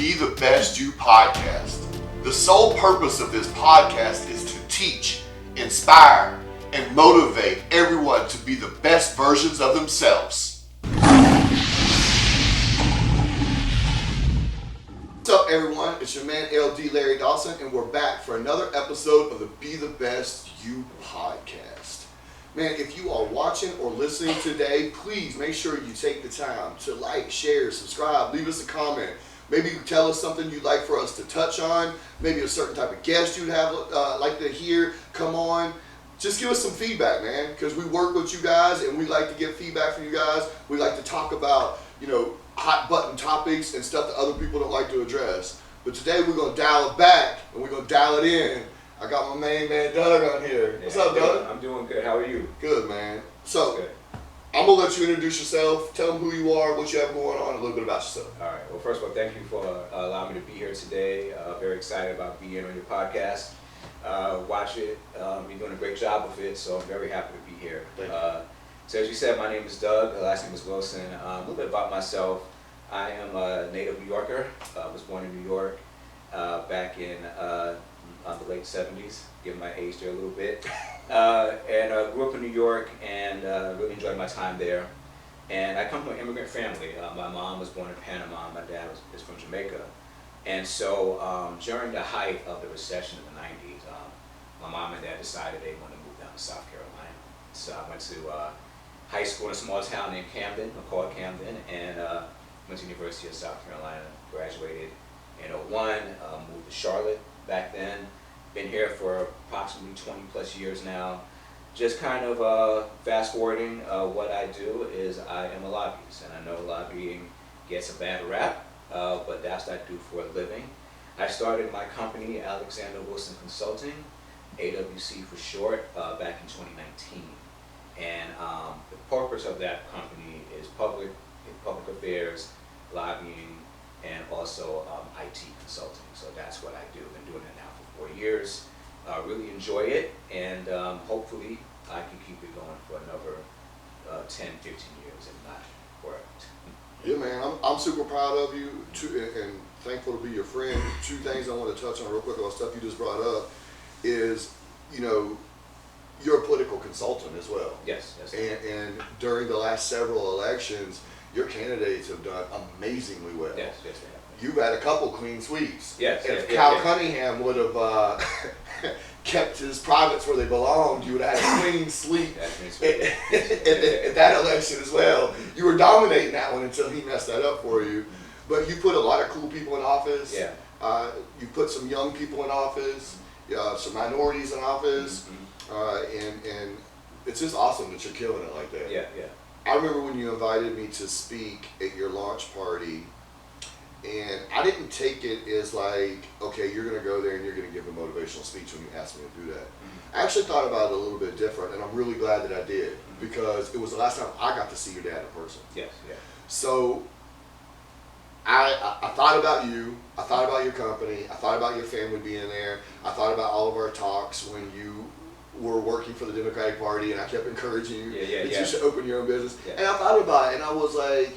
Be the Best You podcast. The sole purpose of this podcast is to teach, inspire, and motivate everyone to be the best versions of themselves. What's up, everyone? It's your man LD Larry Dawson, and we're back for another episode of the Be the Best You podcast. Man, if you are watching or listening today, please make sure you take the time to like, share, subscribe, leave us a comment. Maybe you tell us something you'd like for us to touch on. Maybe a certain type of guest you'd have like to hear come on. Just give us some feedback, man, because we work with you guys and we like to get feedback from you guys. We like to talk about, hot button topics and stuff that other people don't like to address. But today we're going to dial it back and we're going to dial it in. I got my main man Doug on here. What's up, Doug? I'm doing good. How are you? Good, man. So, I'm going to let you introduce yourself, tell them who you are, what you have going on, a little bit about yourself. All right. Well, first of all, thank you for allowing me to be here today. Very excited about being on your podcast. Watch it. You're doing a great job with it, so I'm very happy to be here. So as you said, my name is Doug. Last name is Wilson. A little bit about myself. I am a native New Yorker. I was born in New York back in the late 70s, giving my age there a little bit. And grew up in New York and really enjoyed my time there. And I come from an immigrant family. My mom was born in Panama. My dad is from Jamaica. And so during the height of the recession in the 90s, my mom and dad decided they wanted to move down to South Carolina. So I went to high school in a small town named Camden, called Camden, and went to the University of South Carolina, graduated in 2001, moved to Charlotte back then. Been here for approximately 20 plus years now. Just kind of fast forwarding, what I do is I am a lobbyist, and I know lobbying gets a bad rap, but that's what I do for a living. I started my company, Alexander Wilson Consulting, AWC for short, back in 2019. And the purpose of that company is public affairs, lobbying, and also IT consulting. So that's what I do. I've been doing it now for 4 years. Really enjoy it, and hopefully I can keep it going for another 10, 15 years, if not for it. Yeah, man, I'm super proud of you and thankful to be your friend. Two things I want to touch on real quick about stuff you just brought up is, you're a political consultant as well. Yes. And during the last several elections, your candidates have done amazingly well. Yes, they have. You've had a couple clean sweeps. Yes. If Cal Cunningham would have kept his privates where they belonged, you would have had a clean sweep at that election as well. You were dominating that one until he messed that up for you. But you put a lot of cool people in office. Yeah. You put some young people in office, some minorities in office, and it's just awesome that you're killing it like that. Yeah. I remember when you invited me to speak at your launch party, and I didn't take it as like, okay, you're going to go there and you're going to give a motivational speech when you asked me to do that. I actually thought about it a little bit different, and I'm really glad that I did, because it was the last time I got to see your dad in person. Yes. So I thought about you, I thought about your company, I thought about your family being there, I thought about all of our talks when you were working for the Democratic Party, and I kept encouraging you that you should open your own business. Yeah. And I thought about it, and I was like,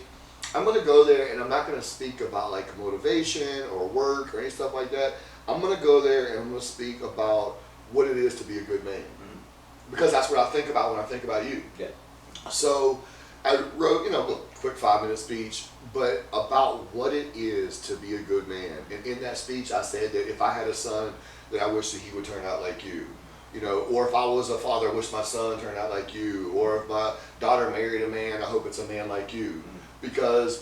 I'm going to go there, and I'm not going to speak about like motivation or work or any stuff like that. I'm going to go there, and I'm going to speak about what it is to be a good man, because that's what I think about when I think about you. Yeah. So I wrote, a quick 5-minute speech, but about what it is to be a good man. And in that speech, I said that if I had a son, that I wish that he would turn out like you. Or if I was a father, I wish my son turned out like you. Or if my daughter married a man, I hope it's a man like you. Because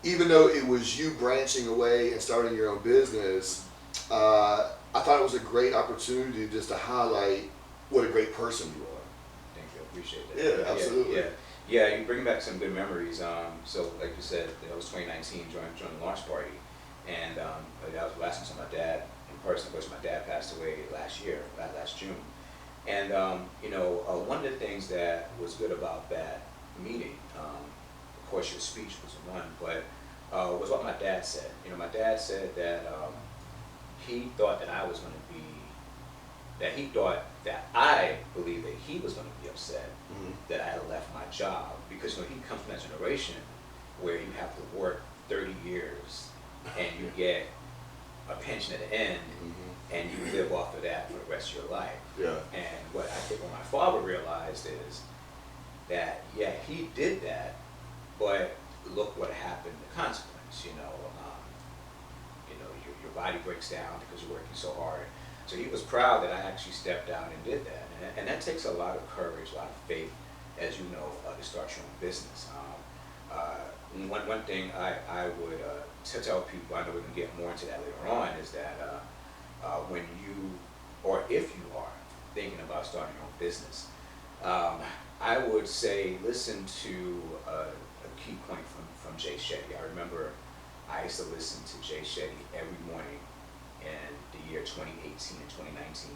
even though it was you branching away and starting your own business, I thought it was a great opportunity just to highlight what a great person you are. Thank you. I appreciate that. Yeah, absolutely. Yeah, you bring back some good memories. So like you said, that was 2019 during the launch party. And that was the last time I saw my dad in person. Of course, my dad passed away last June. And one of the things that was good about that meeting, of course your speech was one, but was what my dad said. My dad said that he thought that I believed that he was going to be upset that I had left my job, because he comes from that generation where you have to work 30 years and you get a pension at the end, and you live off of that for the rest of your life. Yeah. And what I think what my father realized is that, yeah, he did that, but look what happened, the consequence, your body breaks down because you're working so hard. So he was proud that I actually stepped out and did that. And that takes a lot of courage, a lot of faith, as you know, to start your own business. One thing I would to tell people, I know we can get more into that later on, is that when you, or if you are thinking about starting your own business, I would say listen to a key point from Jay Shetty. I remember I used to listen to Jay Shetty every morning in the year 2018 and 2019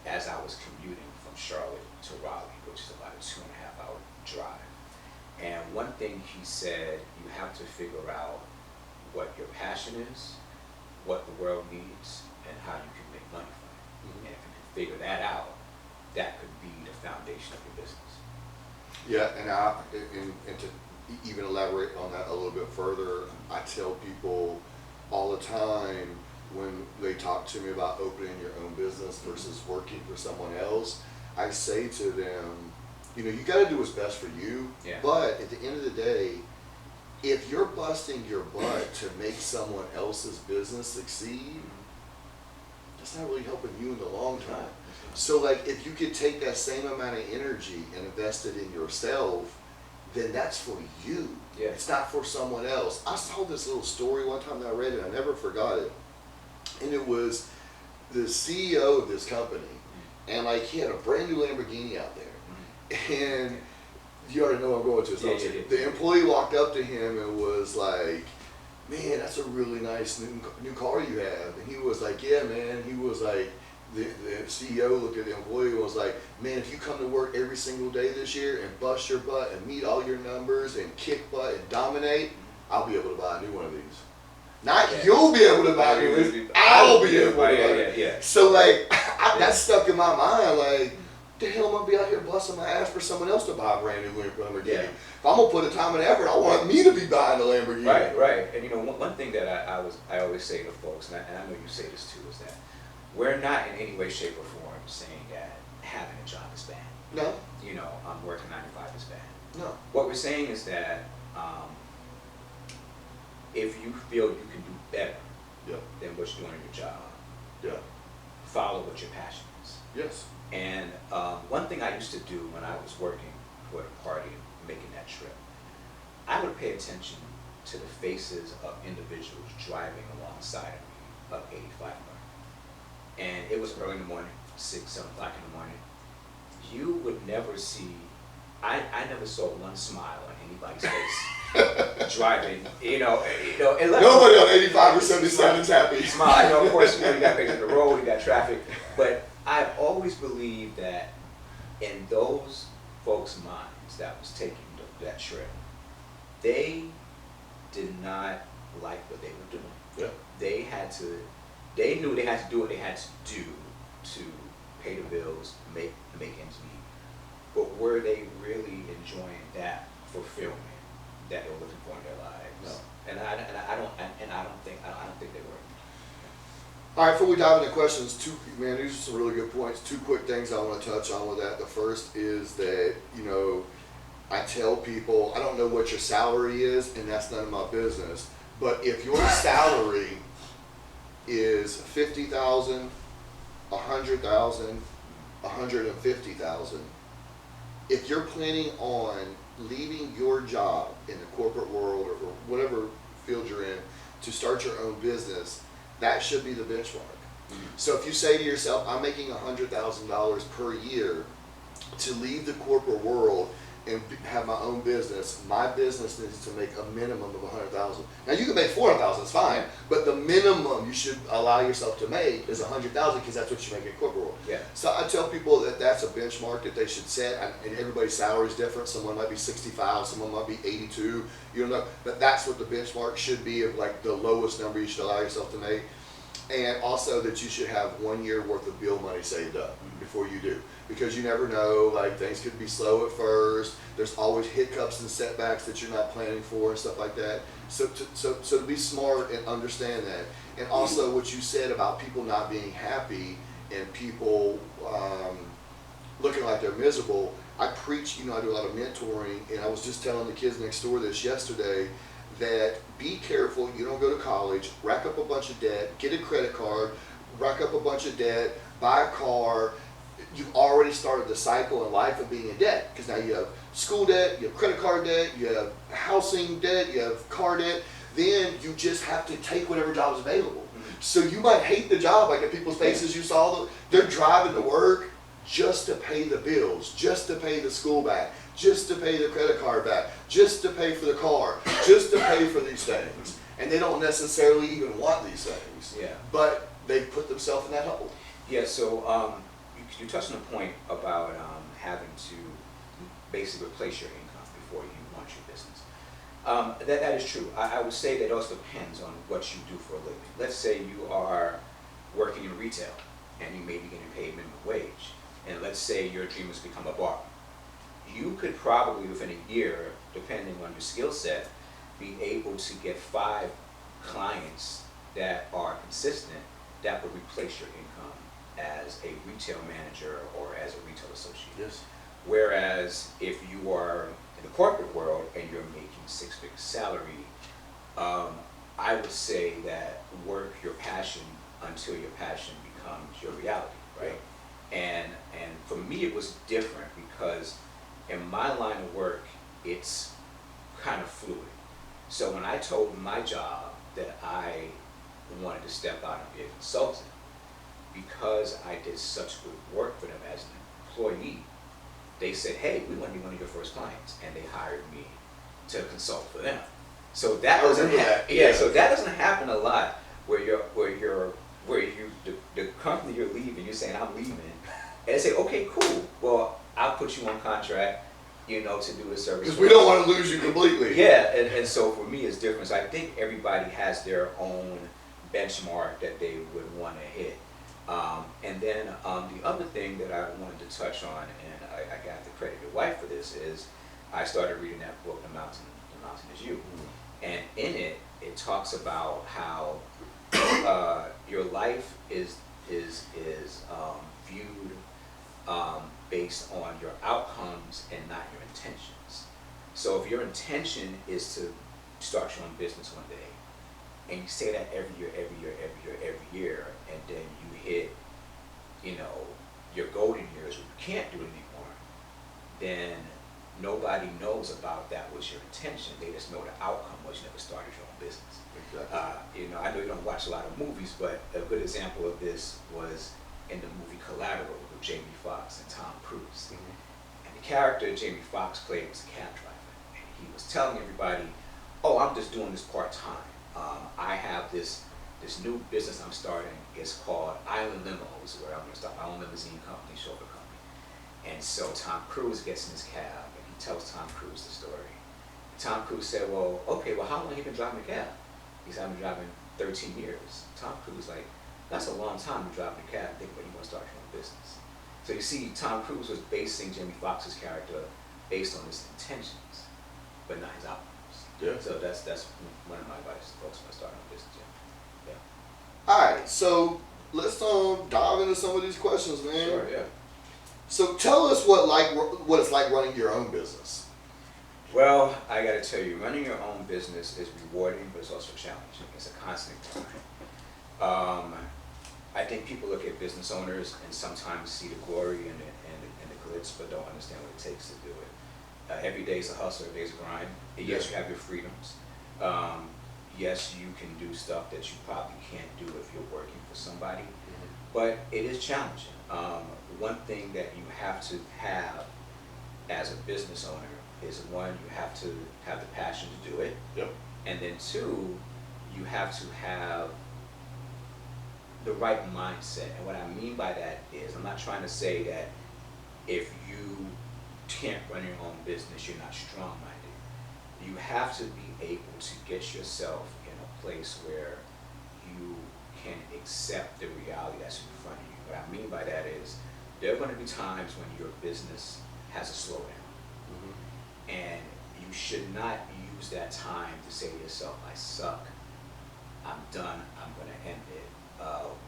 as I was commuting from Charlotte to Raleigh, which is about a 2.5-hour drive. And one thing he said, you have to figure out what your passion is, what the world needs, and how you can make money from it. And if you can figure that out, that could be the foundation of your business. Yeah, and to even elaborate on that a little bit further, I tell people all the time when they talk to me about opening your own business versus working for someone else, I say to them, you got to do what's best for you, but at the end of the day, if you're busting your butt to make someone else's business succeed, that's not really helping you in the long term. So like, if you could take that same amount of energy and invest it in yourself, then that's for you. Yeah. It's not for someone else. I saw this little story one time that I read it, I never forgot it. And it was the CEO of this company, and like he had a brand new Lamborghini out there. And you already know what I'm going to. So the employee walked up to him and was like, man, that's a really nice new car you have. And he was like, yeah, man. He was like, the CEO looked at the employee and was like, man, if you come to work every single day this year and bust your butt and meet all your numbers and kick butt and dominate, I'll be able to buy a new one of these. Not you'll be able to buy a new one, I'll be able to buy it. So like, that stuck in my mind, like, the hell am I gonna be out here busting my ass for someone else to buy a brand new Lamborghini? Yeah. If I'm gonna put the time and effort, I want me to be buying a Lamborghini. Right. And one thing that I always say to folks, and I know you say this too, is that we're not in any way, shape, or form saying that having a job is bad. No. I'm working 9 to 5 is bad. No. What we're saying is that if you feel you can do better than what you're doing in your job, follow what your passion is. Yes. And one thing I used to do when I was working for the party and making that trip, I would pay attention to the faces of individuals driving alongside of me up 85 North. And it was early in the morning, 6, 7 o'clock in the morning. You would never see, I never saw one smile on anybody's face driving, Nobody on 85 or 77 is happy. Smile, of course, you got things on the road, you got traffic, but I've always believed that in those folks' minds that was taking that trip, they did not like what they were doing. Yeah. They knew they had to do what they had to do to pay the bills, make ends meet. But were they really enjoying that fulfillment that they were looking for in their lives? No. And I don't think they were. All right, before we dive into questions, these are some really good points. 2 quick things I want to touch on with that. The first is that, I tell people, I don't know what your salary is, and that's none of my business. But if your salary is $50,000, $100,000, $150,000, if you're planning on leaving your job in the corporate world or whatever field you're in to start your own business, that should be the benchmark. So if you say to yourself, I'm making $100,000 per year to leave the corporate world and have my own business, my business needs to make a minimum of $100,000. Now you can make $400,000, it's fine, but the minimum you should allow yourself to make is $100,000 because that's what you make in corporate world. Yeah. So I tell people that that's a benchmark that they should set, and everybody's salary is different. Someone might be 65, someone might be 82. You don't know, but that's what the benchmark should be of like the lowest number you should allow yourself to make. And also that you should have 1 year worth of bill money saved up before you do. Because you never know, like things could be slow at first. There's always hiccups and setbacks that you're not planning for and stuff like that. So to be smart and understand that. And also what you said about people not being happy and people looking like they're miserable. I preach, I do a lot of mentoring, and I was just telling the kids next door this yesterday, that be careful, you don't go to college, rack up a bunch of debt, get a credit card, rack up a bunch of debt, buy a car. You've already started the cycle in life of being in debt, because now you have school debt, you have credit card debt, you have housing debt, you have car debt. Then you just have to take whatever job is available. So you might hate the job, like at people's faces you saw, they're driving to work just to pay the bills, just to pay the school back, just to pay the credit card back, just to pay for the car, just to pay for these things. And they don't necessarily even want these things. Yeah. But they put themselves in that hole. Yeah, so you touched on a point about having to basically replace your income before you launch your business. That is true. I would say that also depends on what you do for a living. Let's say you are working in retail and you may be getting paid minimum wage. And let's say your dream is to become a barber. You could probably within a year, depending on your skill set, be able to get 5 clients that are consistent that would replace your income as a retail manager or as a retail associate. Yes. Whereas if you are in the corporate world and you're making 6-figure salary, I would say that work your passion until your passion becomes your reality, right? And for me it was different because in my line of work it's kind of fluid. So when I told my job that I wanted to step out and be a consultant, because I did such good work for them as an employee, they said, hey, we want to be one of your first clients, and they hired me to consult for them. So that doesn't happen. Yeah, so that doesn't happen a lot where the company you're leaving, you're saying I'm leaving, and they say, okay, cool. Well, I'll put you on contract, to do a service. Because we don't want to lose you completely. Yeah, and so for me it's different. So I think everybody has their own benchmark that they would want to hit. And then the other thing that I wanted to touch on, and I got to credit your wife for this, is I started reading that book, The Mountain Is You. And in it, it talks about how your life is viewed based on your outcomes and not your intentions. So if your intention is to start your own business one day, and you say that every year, and then you hit, your golden years where you can't do it anymore, then nobody knows about that was your intention. They just know the outcome was you never started your own business. Exactly. I know you don't watch a lot of movies, but a good example of this was in the movie Collateral with Jamie Foxx and Tom Cruise. And the character Jamie Foxx played was a cab driver, and he was telling everybody, "Oh, I'm just doing this part time. I have this new business I'm starting. It's called Island Limos, where I'm going to start my own limousine company, chauffeur company." And so Tom Cruise gets in his cab, and he tells Tom Cruise the story. And Tom Cruise said, "Well, okay, how long have you been driving a cab?" He said, "I've been driving 13 years. Tom Cruise like, "That's a long time to be driving a cab. Think about you want to start your own business." So you see, Tom Cruise was basing Jamie Foxx's character based on his intentions, but not his outcomes. Yeah. So that's one of my advice to folks when starting a business. Yeah. All right, so let's dive into some of these questions, man. Sure. Yeah. So tell us what it's like running your own business. Well, I got to tell you, running your own business is rewarding, but it's also challenging. It's a constant grind. I think people look at business owners and sometimes see the glory and the glitz, but don't understand what it takes to do it. Every day is a hustle, every day is a grind. Yes, you have your freedoms. Yes, you can do stuff that you probably can't do if you're working for somebody, but it is challenging. One thing that you have to have as a business owner is, one, you have to have the passion to do it. Yep. And then two, you have to have the right mindset. And what I mean by that is, I'm not trying to say that if you can't run your own business, you're not strong-minded. You have to be able to get yourself in a place where you can accept the reality that's in front of you. What I mean by that is there are going to be times when your business has a slowdown. And you should not use that time to say to yourself, I suck, I'm done, I'm going to end it.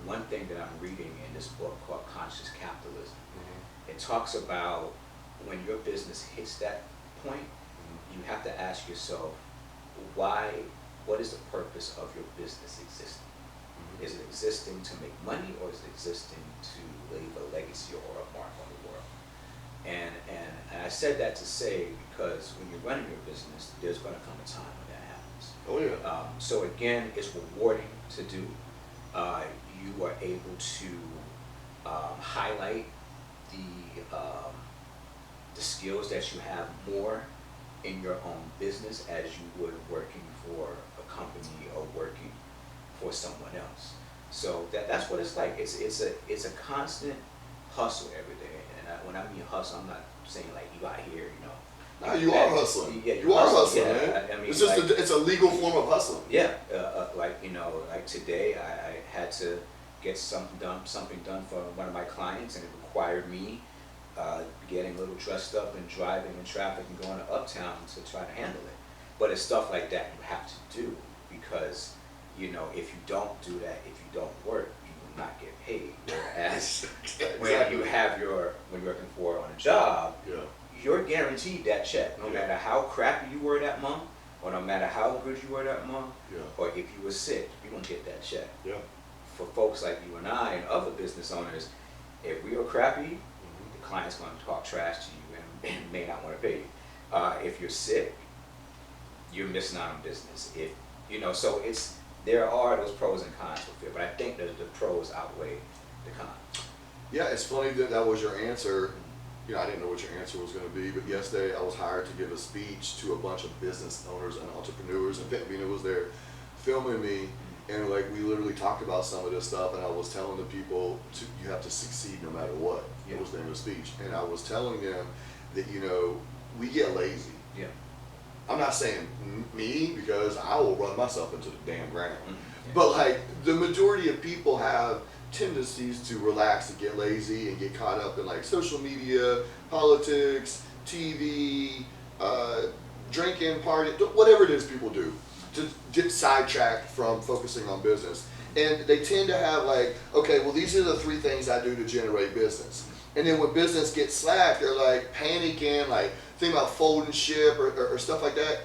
One thing that I'm reading in this book called Conscious Capitalism, it talks about when your business hits that point, you have to ask yourself, what is the purpose of your business existing? Is it existing to make money, or is it existing to leave a legacy or a mark on the world? And I said that to say, because when you're running your business, there's going to come a time when that happens. Oh yeah. So again, it's rewarding to do. You are able to highlight the skills that you have more in your own business as you would working for a company or working for someone else. So that's what it's like. It's a constant hustle every day. And when I mean hustle, I'm not saying like you out here, No, you are hustling. Yeah, you are hustling, yeah, man. I mean, it's just like, it's a legal form of hustling. Yeah, like today I had to get something done for one of my clients, and it required me getting a little dressed up and driving in traffic and going to Uptown to try to handle it. But it's stuff like that you have to do, because if you don't do that, if you don't work, you will not get paid. Whereas when you're working for on a job, yeah, you're guaranteed that check, no matter how crappy you were that month, or no matter how good you were that month, or if you were sick, you're gonna get that check. Yeah. For folks like you and I and other business owners, if we are crappy, the client's gonna talk trash to you and may not want to pay you. If you're sick, you're missing out on business. So there are those pros and cons with it, but I think that the pros outweigh the cons. Yeah, it's funny that was your answer. I didn't know what your answer was going to be, but yesterday I was hired to give a speech to a bunch of business owners and entrepreneurs, and Vina was there filming me, and like we literally talked about some of this stuff, and I was telling the people you have to succeed no matter what. It was the end of the speech, and I was telling them that we get lazy. Yeah. I'm not saying me, because I will run myself into the damn ground, but like the majority of people have tendencies to relax and get lazy and get caught up in like social media, politics, TV, drinking, party, whatever it is people do to get sidetracked from focusing on business. And they tend to have like, okay, well, these are the 3 things I do to generate business. And then when business gets slack, they're like panicking, like thinking about folding ship or stuff like that.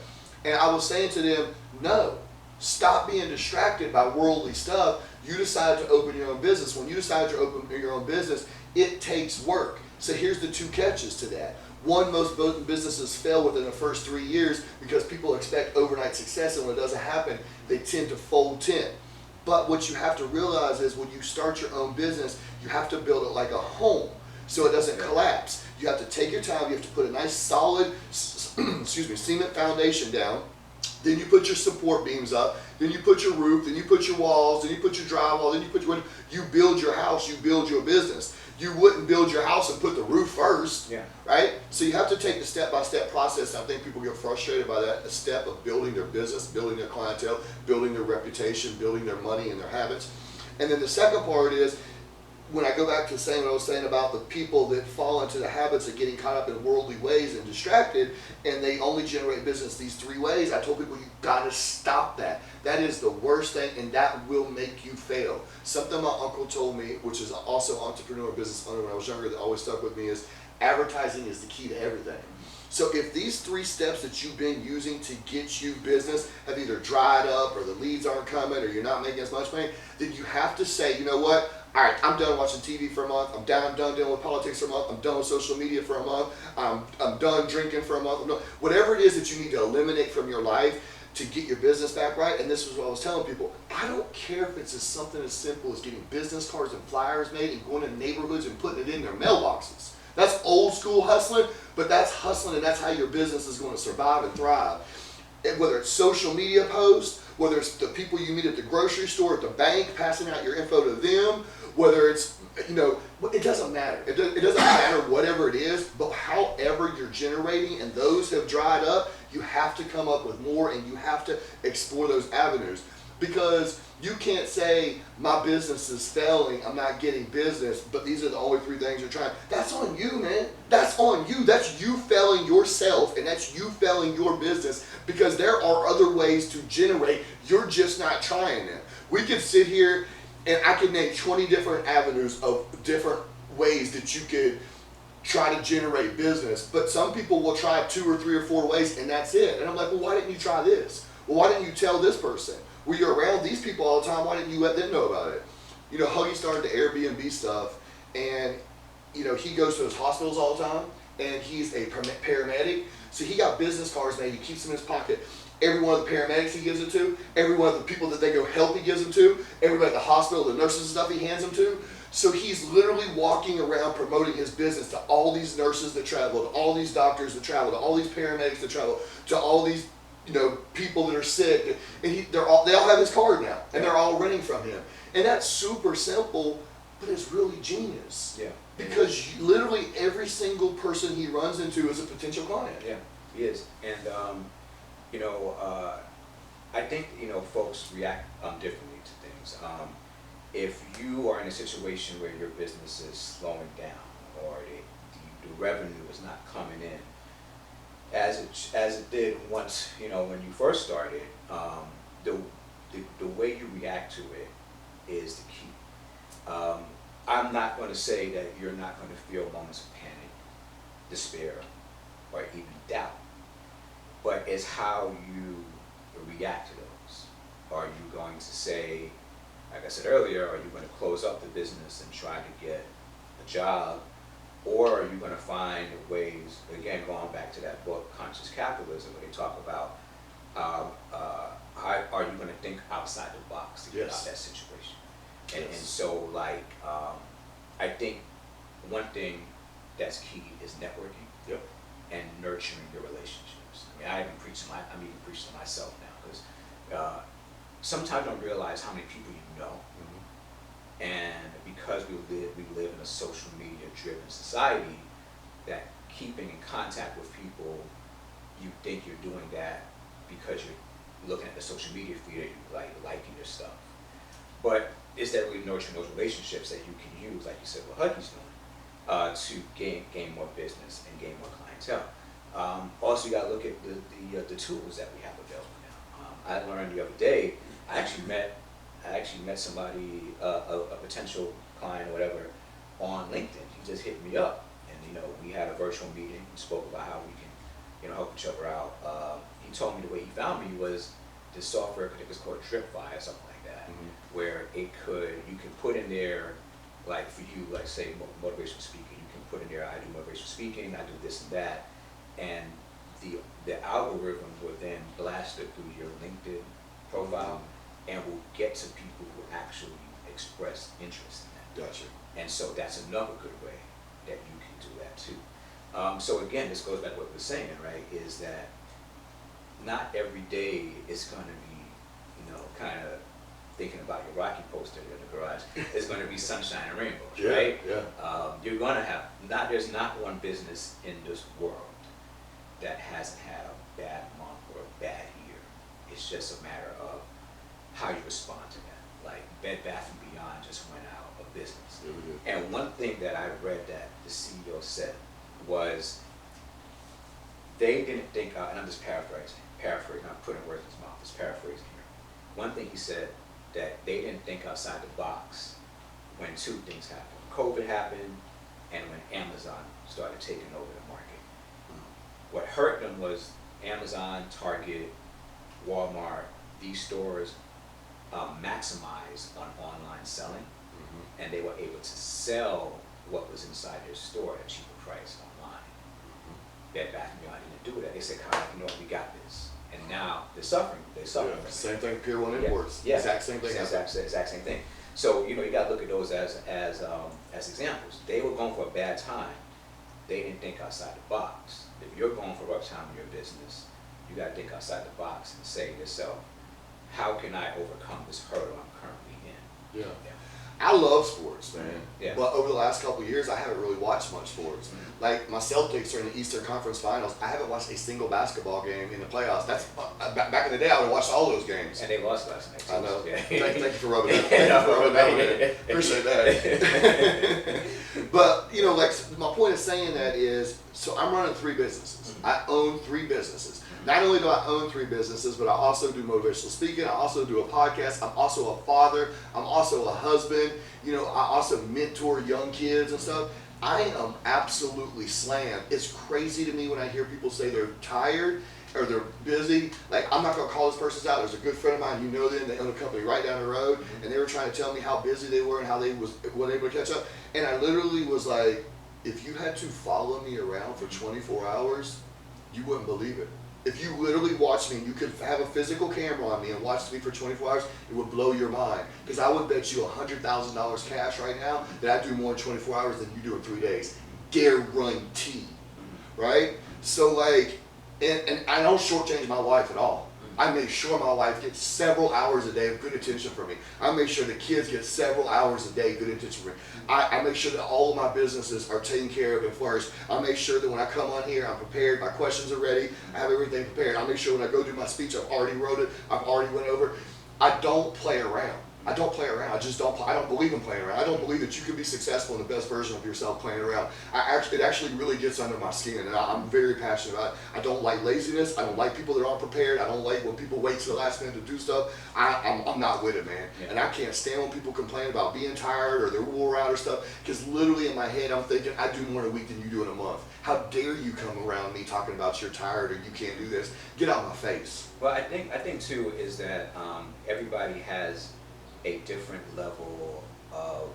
And I was saying to them, no, stop being distracted by worldly stuff. You decide to open your own business. When you decide to open your own business, it takes work. So here's the 2 catches to that. One, most businesses fail within the first 3 years because people expect overnight success, and when it doesn't happen, they tend to fold tent. But what you have to realize is when you start your own business, you have to build it like a home so it doesn't collapse. You have to take your time. You have to put a nice solid cement foundation down. Then you put your support beams up, then you put your roof, then you put your walls, then you put your drywall, then you build your house, you build your business. You wouldn't build your house and put the roof first, right? So you have to take the step-by-step process. I think people get frustrated by that, the step of building their business, building their clientele, building their reputation, building their money and their habits. And then the second part is, when I go back to saying what I was saying about the people that fall into the habits of getting caught up in worldly ways and distracted, and they only generate business these 3 ways, I told people you gotta stop that. That is the worst thing, and that will make you fail. Something my uncle told me, which is also entrepreneur business owner when I was younger, that always stuck with me is advertising is the key to everything. So if these 3 steps that you've been using to get you business have either dried up, or the leads aren't coming, or you're not making as much money, then you have to say, you know what? All right, I'm done watching TV for a month. I'm done dealing with politics for a month. I'm done with social media for a month. I'm done drinking for a month. Whatever it is that you need to eliminate from your life to get your business back right. And this is what I was telling people. I don't care if it's something as simple as getting business cards and flyers made and going to neighborhoods and putting it in their mailboxes. That's old school hustling, but that's hustling, and that's how your business is going to survive and thrive. And whether it's social media posts, whether it's the people you meet at the grocery store, at the bank, passing out your info to them, whether it's, it doesn't matter. It doesn't matter whatever it is, but however you're generating, and those have dried up, you have to come up with more, and you have to explore those avenues. Because you can't say my business is failing, I'm not getting business, but these are the only 3 things you're trying. That's on you, man. That's on you. That's you failing yourself, and that's you failing your business, because there are other ways to generate. You're just not trying them. We could sit here and I could name 20 different avenues of different ways that you could try to generate business, but some people will try 2 or 3 or 4 ways and that's it. And I'm like, well, why didn't you try this? Well, why didn't you tell this person? Well, you're around these people all the time. Why didn't you let them know about it? You know, Huggy started the Airbnb stuff, and you know, he goes to his hospitals all the time, and he's a paramedic. So he got business cards made. He keeps them in his pocket. Every one of the paramedics he gives it to, every one of the people that they go help he gives them to, everybody at the hospital, the nurses and stuff he hands them to. So he's literally walking around promoting his business to all these nurses that travel, to all these doctors that travel, to all these paramedics that travel, to all these, you know, people that are sick, and they all have his card now, and they're all renting from him. And that's super simple, but it's really genius. Yeah. Because literally every single person he runs into is a potential client. Yeah, he is. And you know, I think, you know, folks react differently to things. If you are in a situation where your business is slowing down, or the revenue is not coming in as it did once, you know, when you first started, the way you react to it is the key. I'm not going to say that you're not going to feel moments of panic, despair, or even doubt, but it's how you react to those. Are you going to say, like I said earlier, are you going to close up the business and try to get a job? Or are you going to find ways, again, going back to that book, Conscious Capitalism, where they talk about how are you going to think outside the box to get out of that situation? And so, like, I think one thing that's key is networking and nurturing your relationships. I mean, I'm even preaching to myself now, because sometimes I don't realize how many people you know. And because we live in a social media driven society, that keeping in contact with people, you think you're doing that because you're looking at the social media feed, or you liking your stuff. But is that really nurturing those relationships that you can use, like you said, what Huggy's doing, to gain more business and gain more clientele. Also, you got to look at the tools that we have available now. I learned the other day. I actually met somebody, a potential client or whatever, on LinkedIn. He just hit me up, and you know, we had a virtual meeting. We spoke about how we can, you know, help each other out. He told me the way he found me was this software. I think it was called Tripwire or something like that, where you can put in there, like for you, like say motivational speaking. You can put in there, I do motivational speaking, I do this and that, and the algorithm will then blast it through your LinkedIn profile. And will get to people who actually express interest in that. Gotcha. And so that's another good way that you can do that too. So again, this goes back to what we were saying, right? Is that not every day is going to be, you know, kind of thinking about your Rocky poster in the garage. It's going to be sunshine and rainbows, right? Yeah. You're going to have there's not one business in this world that hasn't had a bad month or a bad year. It's just a matter of how you respond to that. Like Bed Bath & Beyond just went out of business. And one thing that I read that the CEO said was they didn't think, and I'm just paraphrasing, not putting words in his mouth, just paraphrasing here. One thing he said, that they didn't think outside the box when 2 things happened. COVID happened, and when Amazon started taking over the market. What hurt them was Amazon, Target, Walmart, these stores maximized on online selling, and they were able to sell what was inside their store at a cheaper price online. Bed Bath & Beyond didn't do that. They said, "Kyle, you know what, we got this." And now they're suffering. They're suffering. Yeah, same thing. Pier 1 Imports. Yeah. Exact same thing. Exact same thing. So you know, you got to look at those as examples. They were going for a bad time. They didn't think outside the box. If you're going for a rough time in your business, you got to think outside the box and say to yourself, how can I overcome this hurdle I'm currently in? Yeah. I love sports, man. Yeah. But over the last couple of years, I haven't really watched much sports. Like my Celtics are in the Eastern Conference Finals. I haven't watched a single basketball game in the playoffs. That's back in the day. I would have watched all those games. And they lost last night. I know. Yeah. Thank you for rubbing that. Thank you for rubbing that in. Appreciate that. But you know, like my point of saying that is, so I'm running 3 businesses. I own 3 businesses. Not only do I own 3 businesses, but I also do motivational speaking. I also do a podcast. I'm also a father. I'm also a husband. You know, I also mentor young kids and stuff. I am absolutely slammed. It's crazy to me when I hear people say they're tired or they're busy. Like, I'm not going to call this person out. There's a good friend of mine, you know them, they own a company right down the road, and they were trying to tell me how busy they were and how they weren't able to catch up. And I literally was like, if you had to follow me around for 24 hours, you wouldn't believe it. If you literally watched me, you could have a physical camera on me and watch me for 24 hours, it would blow your mind. Because I would bet you $100,000 cash right now that I do more in 24 hours than you do in 3 days. Guaranteed. Right? So like, and I don't shortchange my wife at all. I make sure my wife gets several hours a day of good attention from me. I make sure the kids get several hours a day good attention from me. I make sure that all of my businesses are taken care of and flourished. I make sure that when I come on here, I'm prepared, my questions are ready, I have everything prepared. I make sure when I go do my speech, I've already wrote it, I've already went over. I don't play around. I don't play around. I just don't. I don't believe in playing around. I don't believe that you can be successful in the best version of yourself playing around. It actually really gets under my skin, and I'm very passionate about it. I don't like laziness. I don't like people that aren't prepared. I don't like when people wait to the last minute to do stuff. I'm not with it, man. Yeah. And I can't stand when people complain about being tired or they're wore out or stuff. Because literally in my head, I'm thinking, I do more in a week than you do in a month. How dare you come around me talking about you're tired or you can't do this? Get out of my face. Well, I think too is that everybody has a different level of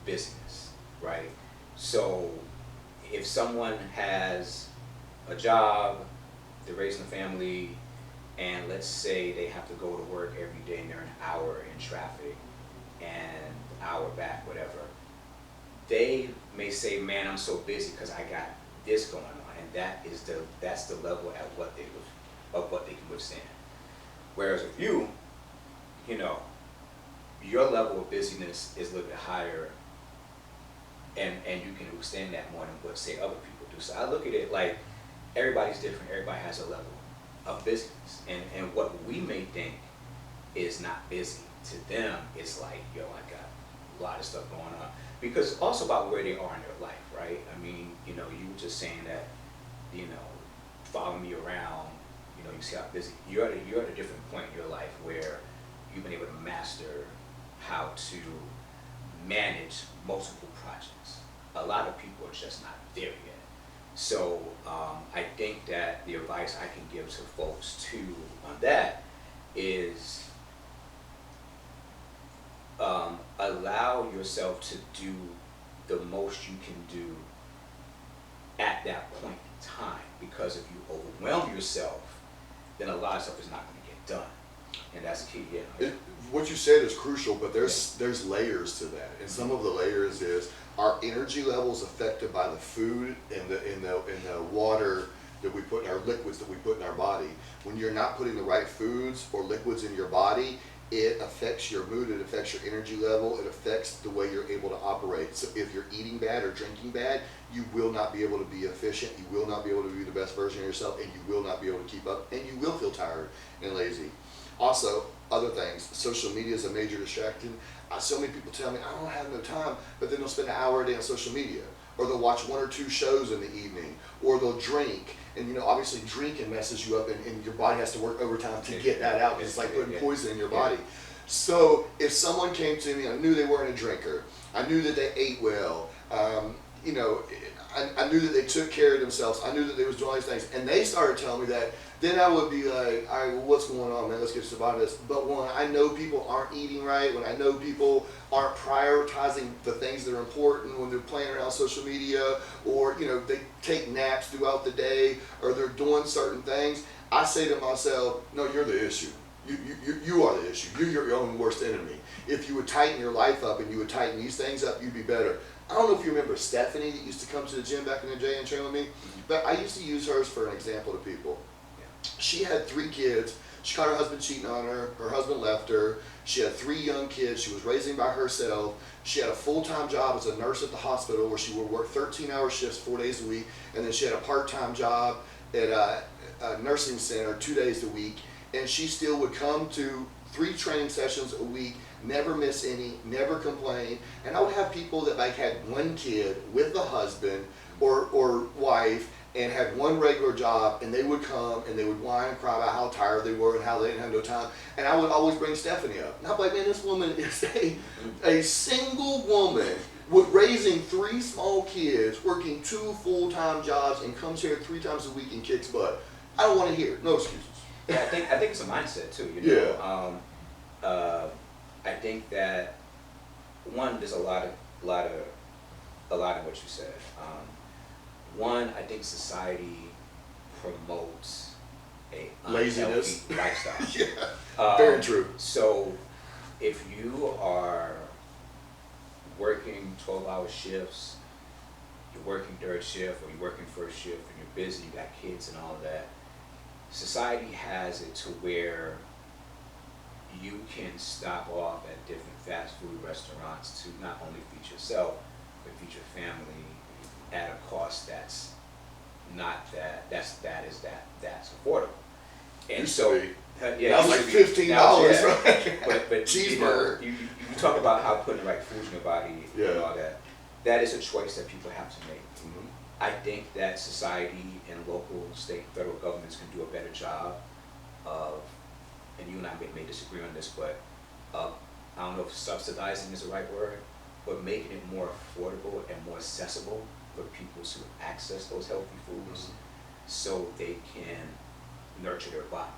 business, right? So if someone has a job, they're raising a family, and let's say they have to go to work every day and they're an hour in traffic and an hour back, whatever, they may say, man, I'm so busy because I got this going on, and that's the level at what they can withstand. Whereas with you, you know, your level of busyness is a little bit higher, and you can withstand that more than what, say, other people do. So I look at it like everybody's different. Everybody has a level of busyness, and what we may think is not busy, to them it's like, yo, I got a lot of stuff going on. Because it's also about where they are in their life, right? I mean, you know, you were just saying that, you know, follow me around, you know, you see how busy you're at a different point in your life where you've been able to master how to manage multiple projects. A lot of people are just not there yet. So I think that the advice I can give to folks too on that is allow yourself to do the most you can do at that point in time, because if you overwhelm yourself, then a lot of stuff is not going to get done. And that's the key, yeah. What you said is crucial, but there's layers to that, and some of the layers is our energy levels affected by the food and the water that we put in our liquids that we put in our body. When you're not putting the right foods or liquids in your body, it affects your mood, it affects your energy level, it affects the way you're able to operate. So if you're eating bad or drinking bad, you will not be able to be efficient, you will not be able to be the best version of yourself, and you will not be able to keep up, and you will feel tired and lazy. Also, other things, social media is a major distraction. So many people tell me, I don't have no time, but then they'll spend an hour a day on social media, or they'll watch 1 or 2 shows in the evening, or they'll drink. And you know, obviously drinking messes you up, and your body has to work overtime to get that out. It's like putting poison in your body. So if someone came to me, I knew they weren't a drinker, I knew that they ate well, you know, I knew that they took care of themselves, I knew that they was doing all these things, and they started telling me that, then I would be like, all right, well, what's going on, man? Let's get to the bottom of this. But when I know people aren't eating right, when I know people aren't prioritizing the things that are important, when they're playing around social media, or you know, they take naps throughout the day, or they're doing certain things, I say to myself, no, you're the issue. You are the issue. You're your own worst enemy. If you would tighten your life up and you would tighten these things up, you'd be better. I don't know if you remember Stephanie that used to come to the gym back in the day and train with me, but I used to use hers for an example to people. She had 3 kids She caught her husband cheating on her. Her husband left her. She had 3 young kids she was raising by herself. She had a full-time job as a nurse at the hospital where she would work 13-hour shifts 4 days a week. And then she had a part-time job at a nursing center 2 days a week. And she still would come to 3 training sessions a week, never miss any, never complain. And I would have people that like had 1 kid with a husband or wife and had 1 regular job, and they would come and they would whine and cry about how tired they were and how they didn't have no time. And I would always bring Stephanie up. And I'm like, man, this woman is a single woman with raising 3 small kids, working 2 full-time jobs, and comes here 3 times a week and kicks butt. I don't want to hear it. No excuses. Yeah, I think it's a mindset too. You know? Yeah. I think that one, there's a lot of what you said. One, I think society promotes a Laziness. unhealthy lifestyle. Yeah, very true. So if you are working 12-hour shifts, you're working third shift, or you're working first shift, and you're busy, you got kids and all of that, society has it to where you can stop off at different fast food restaurants to not only feed yourself, but feed your family at a cost that's not that's affordable. And Used so, to be. yeah, That was like used to be. Now, $15, yeah. right? But Cheeseburger. you talk about how putting the right foods in your body Yeah. and all that. That is a choice that people have to make. Mhm. I think that society and local, state, federal governments can do a better job of, and you and I may disagree on this, but I don't know if subsidizing is the right word, but making it more affordable and more accessible for people to access those healthy foods so they can nurture their body.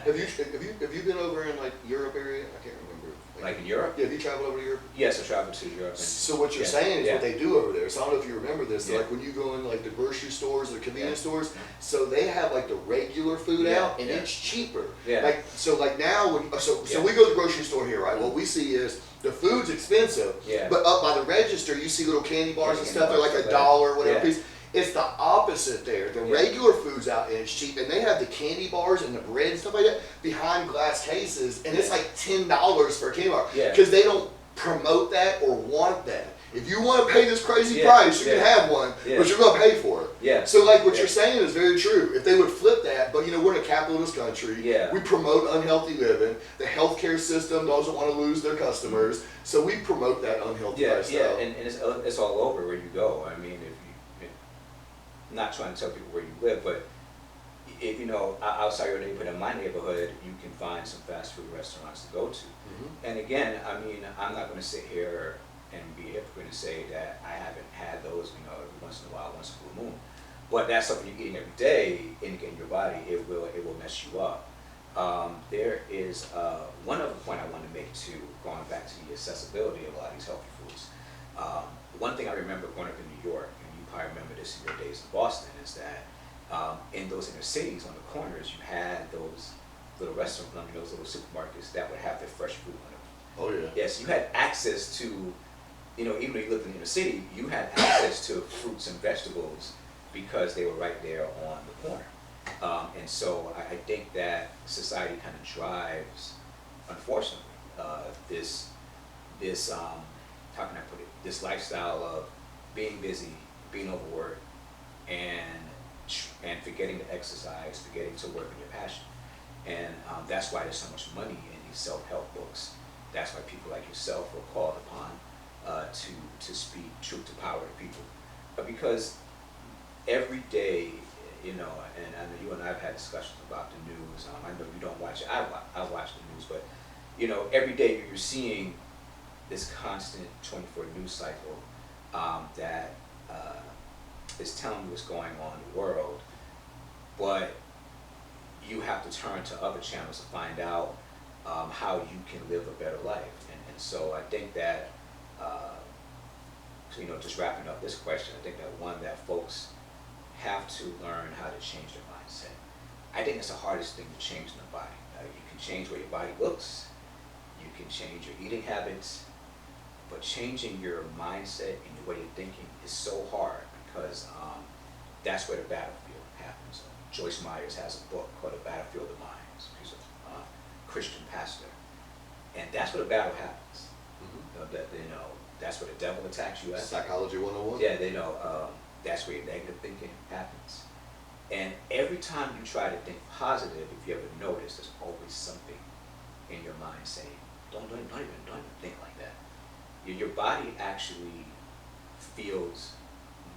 Have you been over in like Europe area? I can't remember. Like in Europe? Yeah, have you traveled over to Europe? Yes, I traveled to Europe. So what you're yeah, saying is yeah. what they do over there. So I don't know if you remember this. So Yeah. like when you go in like the grocery stores or convenience Yeah. stores, so they have like the regular food Yeah, out, and yeah. it's cheaper. Yeah. Like so like now when so Yeah. we go to the grocery store here, right? What we see is the food's expensive, Yeah. but up by the register you see little candy bars and Candy stuff. They're bars, like yeah. $1 or whatever Yeah. piece. It's the opposite there. The Yeah. regular food's out and it's cheap, and they have the candy bars and the bread and stuff like that behind glass cases, and it's Yeah. like $10 for a candy bar Yeah. because they don't promote that or want that. If you want to pay this crazy Yeah. price, you Yeah. can have one, Yeah. but you're going to pay for it. Yeah. So like what Yeah. you're saying is very true. If they would flip that, but you know, we're in a capitalist country. Yeah. We promote unhealthy living. The healthcare system doesn't want to lose their customers, so we promote that unhealthy Yeah, lifestyle. and it's all over where you go. I mean, not trying to tell people where you live, but if you know, outside your neighborhood, in my neighborhood, you can find some fast food restaurants to go to. And again, I mean, I'm not going to sit here and be a hypocrite and say that I haven't had those, you know, every once in a while, once in a blue moon. But that's something you're eating every day in your body. It will mess you up. There is one other point I want to make too, going back to the accessibility of a lot of these healthy foods. One thing I remember growing up in New York, and you probably remember this in your days in Boston, is that in those inner cities on the corners, you had those little restaurants, I mean, those little supermarkets that would have their fresh food on them. Oh yeah. Yes, you had access to, you know, even though you lived in the inner city, you had access to fruits and vegetables because they were right there on the corner. And so I think that society kind of drives, unfortunately, this how can I put it, this lifestyle of being busy, being overworked, and forgetting to exercise, forgetting to work on your passion. And that's why there's so much money in these self-help books. That's why people like yourself are called upon to speak truth to power to people. Because every day, you know, and I know you and I have had discussions about the news. I know you don't watch it. I watch the news, but you know, every day you're seeing this constant 24 news cycle that is telling you what's going on in the world, but you have to turn to other channels to find out how you can live a better life. And so I think that, you know, just wrapping up this question, I think that one, that folks have to learn how to change their mindset. I think it's the hardest thing to change in the body. You can change where your body looks, you can change your eating habits, but changing your mindset and your way of thinking is so hard because that's where the battlefield happens. Joyce Myers has a book called The Battlefield of Minds. Christian pastor. And that's where the battle happens. Mm-hmm. That's where the devil attacks you at. Psychology 101. Yeah, that's where your negative thinking happens. And every time you try to think positive, if you ever notice, there's always something in your mind saying, don't even think like that. Your body actually feels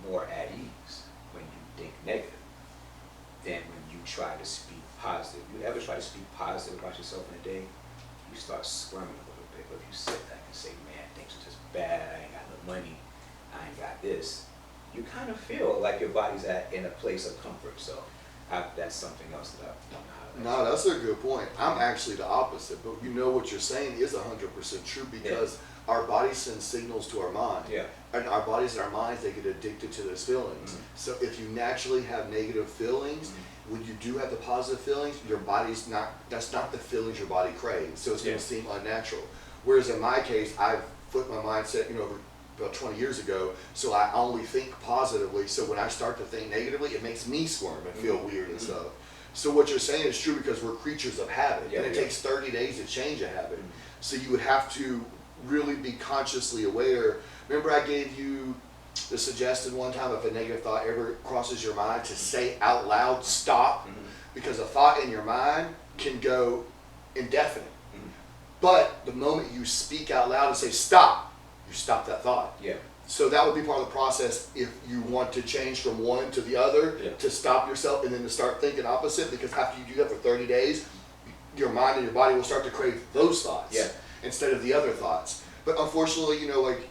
more at ease when you think negative than when you try to speak positive. You ever try to speak positive about yourself in a day, you start squirming a little bit. But if you sit back and say, man, things are just bad, I ain't got no money, I ain't got this, you kind of feel like your body's in a place of comfort. So that's something else that I don't know how to. No, that's a good point. I'm actually the opposite, but you know what you're saying is 100% true because our body sends signals to our mind. Yeah. And our bodies and our minds, they get addicted to those feelings. Mm-hmm. So if you naturally have negative feelings, Mm-hmm. when you do have the positive feelings, your body's that's not the feelings your body craves. So it's going to seem unnatural. Whereas in my case, I've flipped my mindset, over about 20 years ago, so I only think positively. So when I start to think negatively, it makes me squirm and feel weird and stuff. So what you're saying is true because we're creatures of habit, and it takes 30 days to change a habit. So you would have to really be consciously aware. Remember I gave you the suggestion one time, if a negative thought ever crosses your mind, to say out loud, stop, because a thought in your mind can go indefinite. But the moment you speak out loud and say stop, you stop that thought. Yeah. So that would be part of the process if you want to change from one to the other, to stop yourself and then to start thinking opposite, because after you do that for 30 days, your mind and your body will start to crave those thoughts instead of the other thoughts. But unfortunately, like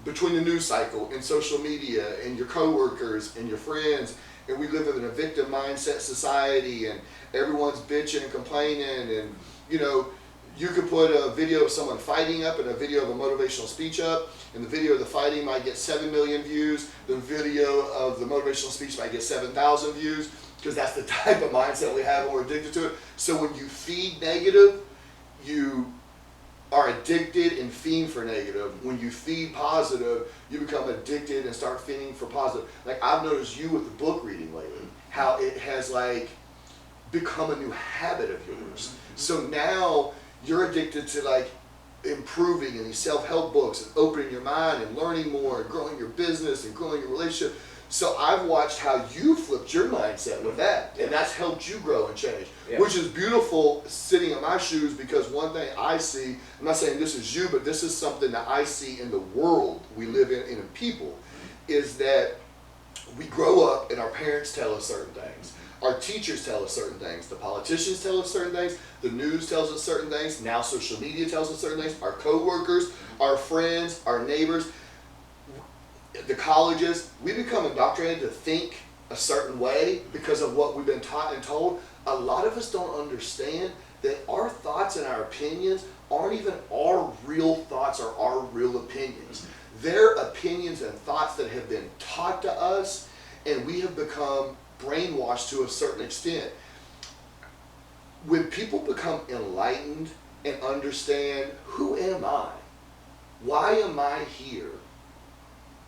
between the news cycle and social media and your coworkers and your friends, and we live in a victim mindset society and everyone's bitching and complaining, and you could put a video of someone fighting up and a video of a motivational speech up, and the video of the fighting might get 7 million views, the video of the motivational speech might get 7,000 views, because that's the type of mindset we have and we're addicted to it. So when you feed negative, you are addicted and fiend for negative. When you feed positive, you become addicted and start feeding for positive. Like I've noticed you with the book reading lately, how it has become a new habit of yours. So now you're addicted to improving in these self-help books and opening your mind and learning more and growing your business and growing your relationship. So I've watched how you flipped your mindset with that, and that's helped you grow and change, which is beautiful sitting in my shoes, because one thing I see, I'm not saying this is you, but this is something that I see in the world we live in people, is that we grow up and our parents tell us certain things. Our teachers tell us certain things. The politicians tell us certain things. The news tells us certain things. Now social media tells us certain things. Our coworkers, our friends, our neighbors, the colleges, we become indoctrinated to think a certain way because of what we've been taught and told. A lot of us don't understand that our thoughts and our opinions aren't even our real thoughts or our real opinions. They're opinions and thoughts that have been taught to us, and we have become brainwashed to a certain extent. When people become enlightened and understand, who am I? Why am I here?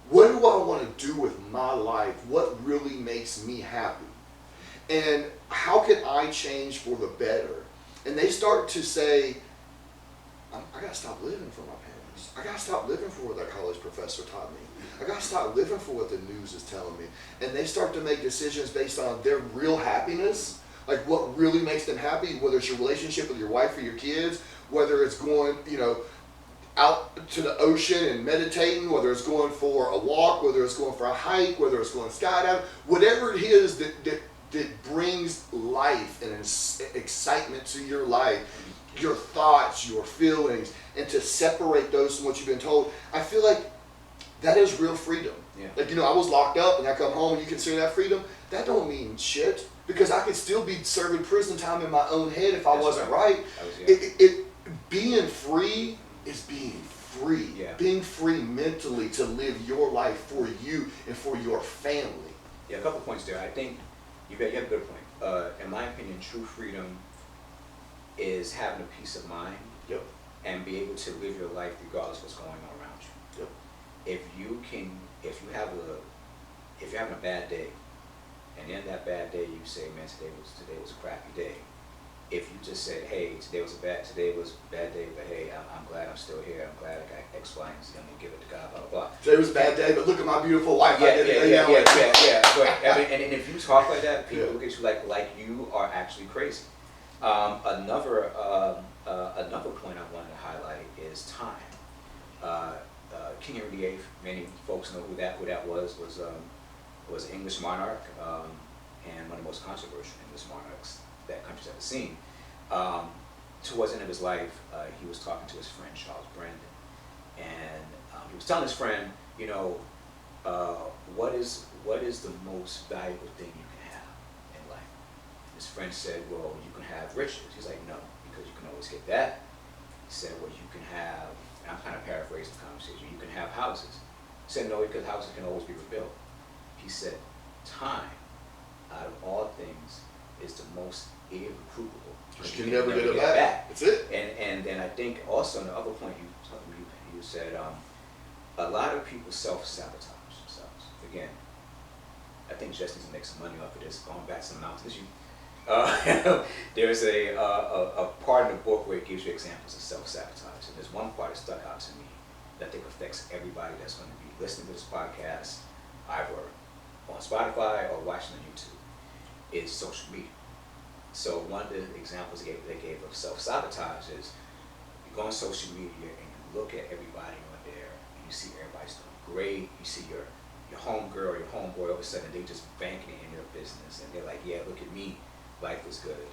What do I want to do with my life? What really makes me happy? And how can I change for the better? And they start to say, I got to stop living for my parents. I got to stop living for what that college professor taught me. I got to stop living for what the news is telling me. And they start to make decisions based on their real happiness, like what really makes them happy, whether it's your relationship with your wife or your kids, whether it's going, out to the ocean and meditating, whether it's going for a walk, whether it's going for a hike, whether it's going skydiving, whatever it is that brings life and excitement to your life, your thoughts, your feelings, and to separate those from what you've been told. I feel like that is real freedom. Yeah. I was locked up and I come home and you consider that freedom. That don't mean shit, because I could still be serving prison time in my own head if I wasn't right. Being free is being free. Yeah. Being free mentally to live your life for you and for your family. Yeah, a couple points there. I think you have a good point. In my opinion, true freedom is having a peace of mind and be able to live your life regardless of what's going on around you. If you're having a bad day, and in that bad day you say, man, today was a crappy day, if you just said, hey, today was a bad day, but hey, I'm glad I'm still here. I'm glad I got X, Y, and Z. I'm gonna give it to God, blah, blah, blah. Today was a bad day, but look at my beautiful wife. Yeah. But, and if you talk like that, people look at you like you are actually crazy. Another point I wanted to highlight is time. King Henry VIII, many folks know who that was an English monarch, and one of the most controversial English monarchs that country's ever seen. Towards the end of his life, he was talking to his friend Charles Brandon, and he was telling his friend, what is the most valuable thing you can have in life? His friend said, well, you can have riches. He's like, no, because you can always get that. He said, well, you can have, and I'm kind of paraphrasing the conversation, you can have houses. He said, no, because houses can always be rebuilt. He said, time, out of all things, is the most irrecoverable. You can never get it back. That's it. And then I think also on the other point you said, a lot of people self-sabotage themselves. Again, I think Jess needs to make some money off of this, going back to the mountains. There's a part in the book where it gives you examples of self-sabotage. And there's one part that stuck out to me that I think affects everybody that's going to be listening to this podcast, either on Spotify or watching on YouTube, is social media. So one of the examples they gave of self-sabotage is you go on social media and you look at everybody on there and you see everybody's doing great. You see your homegirl or your homeboy, all of a sudden they just banking in your business and they're like, yeah, look at me, life is good.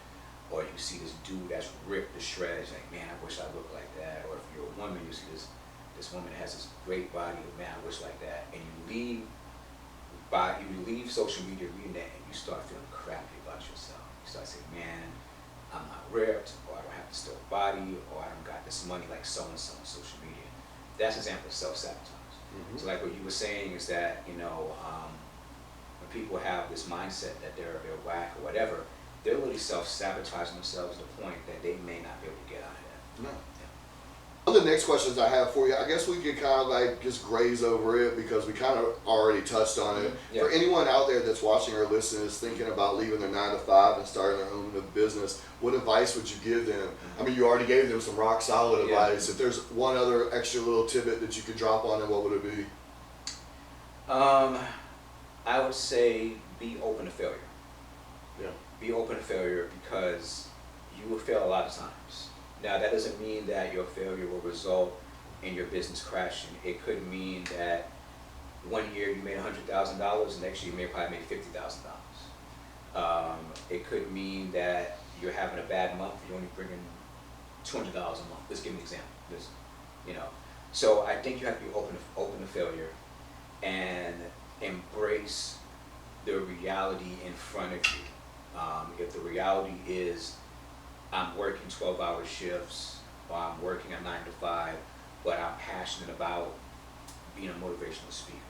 Or you see this dude that's ripped to shreds, like, man, I wish I looked like that. Or if you're a woman, you see this woman that has this great body, man, I wish like that. And you leave social media reading that and you start feeling crappy about yourself. You start saying, man, I'm not ripped, or I don't have this still body, or I don't got this money like so-and-so on social media. That's an example of self-sabotage. Mm-hmm. So like what you were saying is that, when people have this mindset that they're whack or whatever, they're really self-sabotaging themselves to the point that they may not be able to get out of that. No. One of the next questions I have for you, I guess we could kind of like just graze over it because we kind of already touched on it. Yeah. For anyone out there that's watching or listening is thinking about leaving their 9 to 5 and starting their own business, what advice would you give them? I mean, you already gave them some rock solid advice. If there's one other extra little tidbit that you could drop on them, what would it be? I would say be open to failure. Yeah. Be open to failure because you will fail a lot of times. Now, that doesn't mean that your failure will result in your business crashing. It could mean that one year you made $100,000, next year you may probably make $50,000. It could mean that you're having a bad month, you're only bringing $200 a month. Let's give an example. So I think you have to be open to failure and embrace the reality in front of you. If the reality is I'm working 12-hour shifts, or I'm working a 9 to 5, but I'm passionate about being a motivational speaker.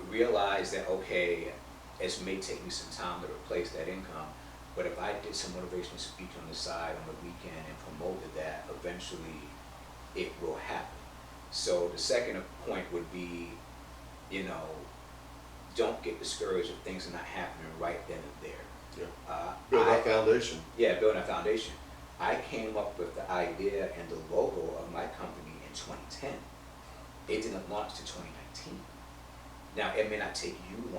Realize that, okay, it may take me some time to replace that income, but if I did some motivational speaking on the side on the weekend and promoted that, eventually it will happen. So the second point would be, don't get discouraged if things are not happening right then and there. Yeah. Build that foundation. Yeah, building a foundation. I came up with the idea and the logo of my company in 2010. It didn't launch to 2019. Now, it may not take you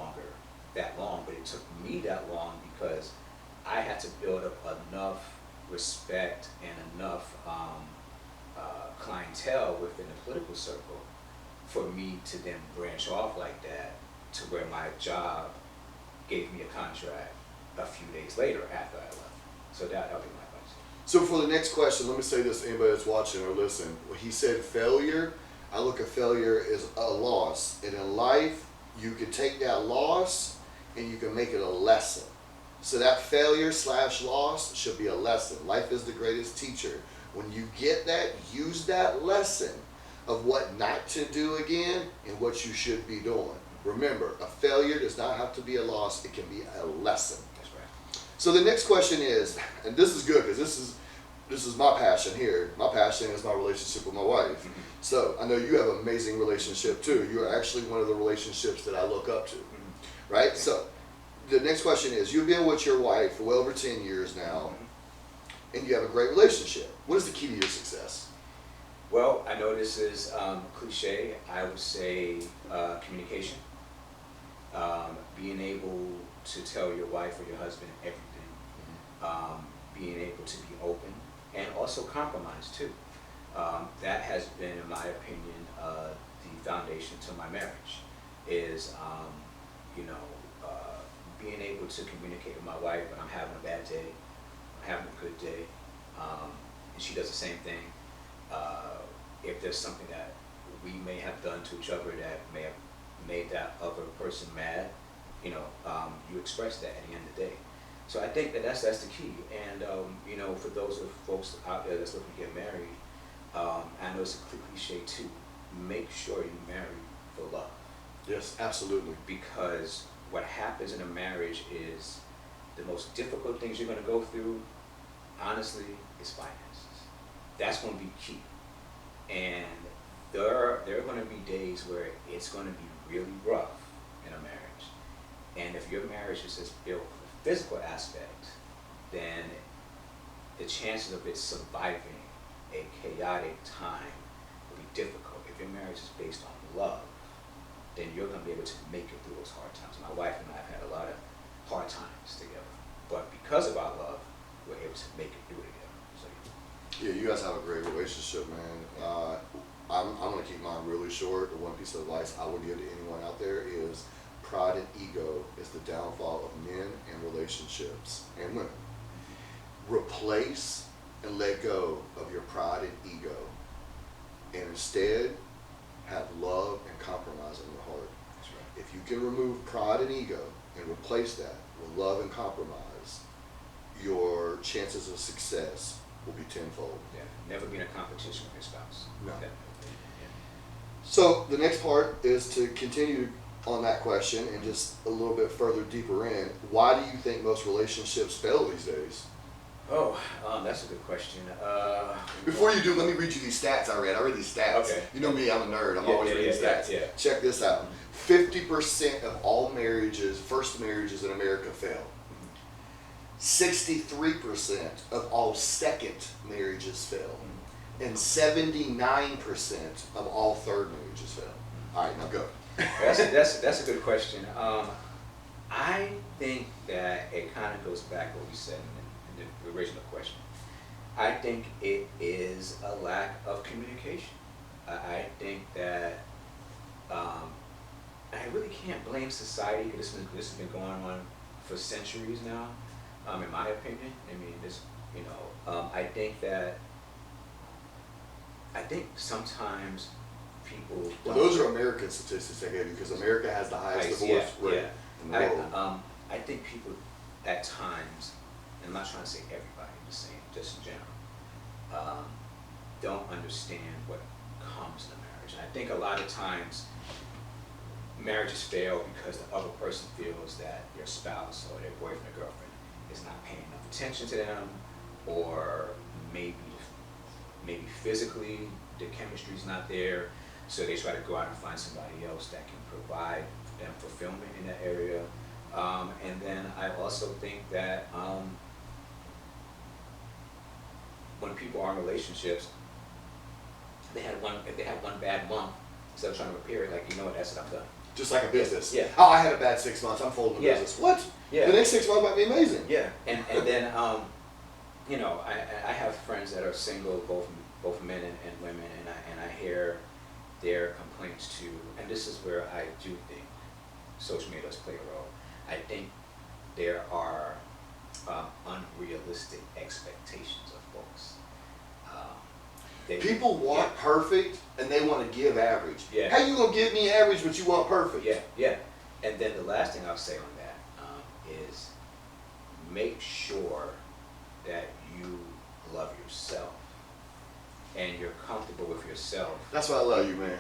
that long, but it took me that long because I had to build up enough respect and enough clientele within the political circle for me to then branch off like that to where my job gave me a contract a few days later after I left. So that would be my advice. So for the next question, let me say this to anybody that's watching or listening. He said failure. I look at failure as a loss. And in life, you can take that loss and you can make it a lesson. So that failure / loss should be a lesson. Life is the greatest teacher. When you get that, use that lesson of what not to do again and what you should be doing. Remember, a failure does not have to be a loss. It can be a lesson. That's right. So the next question is, and this is good because this is my passion here. My passion is my relationship with my wife. Mm-hmm. So I know you have an amazing relationship too. You are actually one of the relationships that I look up to, right? So the next question is, you've been with your wife for well over 10 years now, and you have a great relationship. What is the key to your success? Well, I know this is cliche. I would say communication. Being able to tell your wife or your husband everything. Being able to be open and also compromise too. That has been, in my opinion, the foundation to my marriage is, being able to communicate with my wife when I'm having a bad day, I'm having a good day, and she does the same thing. If there's something that we may have done to each other that may have made that other person mad, you express that at the end of the day. So I think that's the key. And for those of folks out there that's looking to get married, I know it's a cliche too. Make sure you marry for love. Yes, absolutely. Because what happens in a marriage is the most difficult things you're going to go through, honestly, is finances. That's going to be key. And there are going to be days where it's going to be really rough in a marriage. And if your marriage is just built for the physical aspect, then the chances of it surviving a chaotic time will be difficult. If your marriage is based on love, then you're going to be able to make it through those hard times. My wife and I have had a lot of hard times together. But because of our love, we're able to make it through together. Yeah, you guys have a great relationship, man. I'm going to keep mine really short. The one piece of advice I would give to anyone out there is pride and ego is the downfall of men and relationships and women. Replace and let go of your pride and ego, and instead have love and compromise in your heart. That's right. If you can remove pride and ego and replace that with love and compromise, your chances of success will be tenfold. Yeah, never be in a competition with your spouse. No. Yeah. So the next part is to continue on that question and just a little bit further deeper in. Why do you think most relationships fail these days? Oh, that's a good question. Before you do, let me read you these stats I read. I read these stats. Okay. You know me, I'm a nerd. I'm always reading stats. Yeah. Check this out. 50% of all marriages, first marriages in America fail. 63% of all second marriages fail. And 79% of all third marriages fail. All right, now go. That's a good question. I think that it kind of goes back to what we said in the original question. I think it is a lack of communication. I think that I really can't blame society because this has been going on for centuries now. In my opinion, I think sometimes people. Well, those are American statistics I gave you because America has the highest divorce rate in the world. I think people at times, and I'm not trying to say everybody, just in general, don't understand what comes in a marriage. And I think a lot of times marriages fail because the other person feels that their spouse or their boyfriend or girlfriend is not paying enough attention to them, or maybe physically the chemistry is not there, so they try to go out and find somebody else that can provide them fulfillment in that area. And then I also think that when people are in relationships, if they have one bad month, instead of trying to repair it, that's it, I'm done. Just like a business. Yeah. Oh, I had a bad 6 months. I'm folding the Yeah. business. What? Yeah. The next 6 months might be amazing. Yeah, and then I have friends that are single, both men and women, and I hear their complaints too. And this is where I do think social media does play a role. I think there are unrealistic expectations of folks. People want perfect, and they want to give average. Yeah. How you gonna give me average, but you want perfect? Yeah. And then the last thing I'll say on that is make sure that you love yourself and you're comfortable with yourself. That's why I love you, man.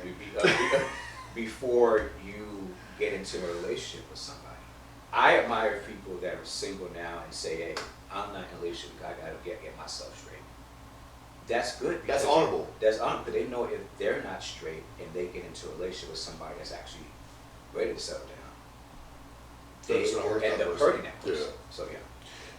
Before you get into a relationship with somebody. I admire people that are single now and say, hey, I'm not in a relationship, I gotta get myself straight. That's good. That's honorable. That's honorable, because they know if they're not straight and they get into a relationship with somebody that's actually ready to settle down, they will end up hurting that person. Yeah. So yeah.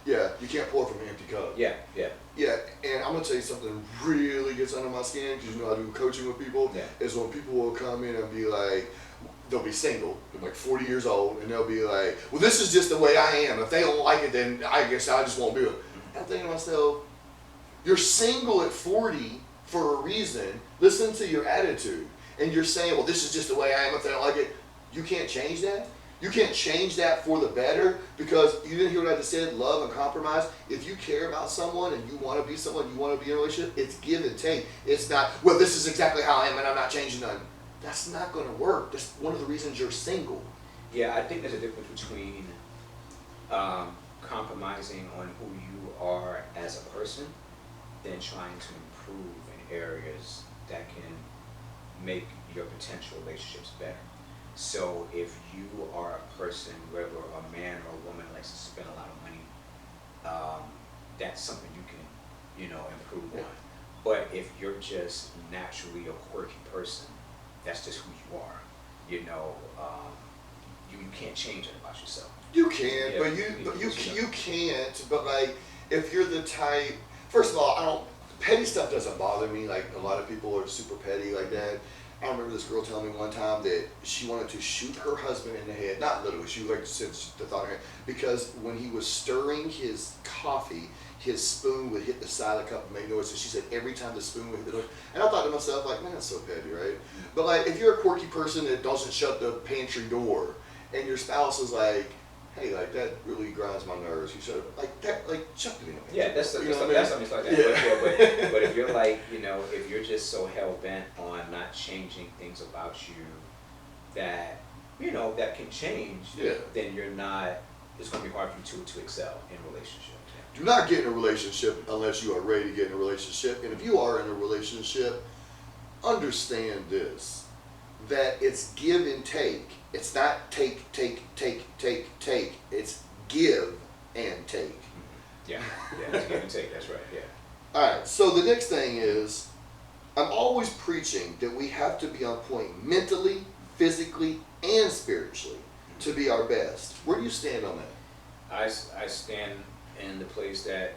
Yeah, you can't pour from an empty cup. Yeah, yeah. Yeah, and I'm gonna tell you something really gets under my skin because I do coaching with people. Yeah. Is when people will come in and be like, they'll be single, like 40 years old, and they'll be like, well, this is just the way I am. If they don't like it, then I guess I just won't do it. I'm thinking to myself, you're single at 40 for a reason. Listen to your attitude. And you're saying, well, this is just the way I am. If they don't like it, you can't change that. You can't change that for the better because you didn't hear what I just said, love and compromise. If you care about someone and you want to be someone, you want to be in a relationship, it's give and take. It's not, well, this is exactly how I am and I'm not changing nothing. That's not going to work. That's one of the reasons you're single. Yeah, I think there's a difference between compromising on who you are as a person than trying to improve in areas that can make your potential relationships better. So if you are a person, whether a man or a woman likes to spend a lot of money, that's something you can, improve on. But if you're just naturally a quirky person, that's just who you are. You can't change it about yourself. You can, Yeah, but you can't. But like, if you're the type, first of all, petty stuff doesn't bother me. Like a lot of people are super petty like that. I remember this girl telling me one time that she wanted to shoot her husband in the head. Not literally, she like said the thought in her head. Because when he was stirring his coffee, his spoon would hit the side of the cup and make noise. And she said every time the spoon would hit the noise. And I thought to myself, like, man, that's so petty, right? But like, if you're a quirky person that doesn't shut the pantry door, and your spouse is like, hey, like that really grinds my nerves. You should like that, like shut the pantry. Yeah, that's something like that. Yeah. But if you're like, if you're just so hell bent on not changing things about you that that can change, Yeah. then you're not. It's going to be hard for you to excel in relationships. Do not get in a relationship unless you are ready to get in a relationship. And if you are in a relationship, understand this, that it's give and take. It's not take. It's give and take. Yeah, it's give and take. That's right. Yeah. All right. So the next thing is, I'm always preaching that we have to be on point mentally, physically, and spiritually to be our best. Where do you stand on that? I stand in the place that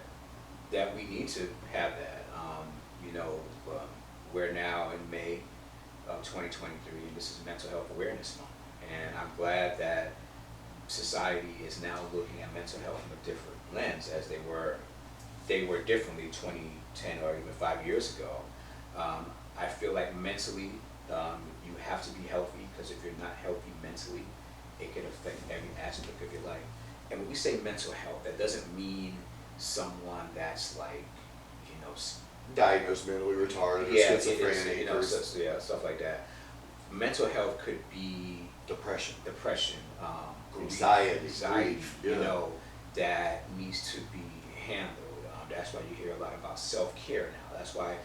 we need to have that. We're now in May of 2023, and this is Mental Health Awareness Month. And I'm glad that society is now looking at mental health from a different lens, as they were differently 20, 10, or even 5 years ago. I feel like mentally, you have to be healthy, because if you're not healthy mentally, it can affect every aspect of your life. And when we say mental health, that doesn't mean someone that's like, Diagnosed mentally retarded, or yeah, schizophrenic, or stuff like that. Mental health could be depression, anxiety, grief, that needs to be handled. That's why you hear a lot about self-care now. That's why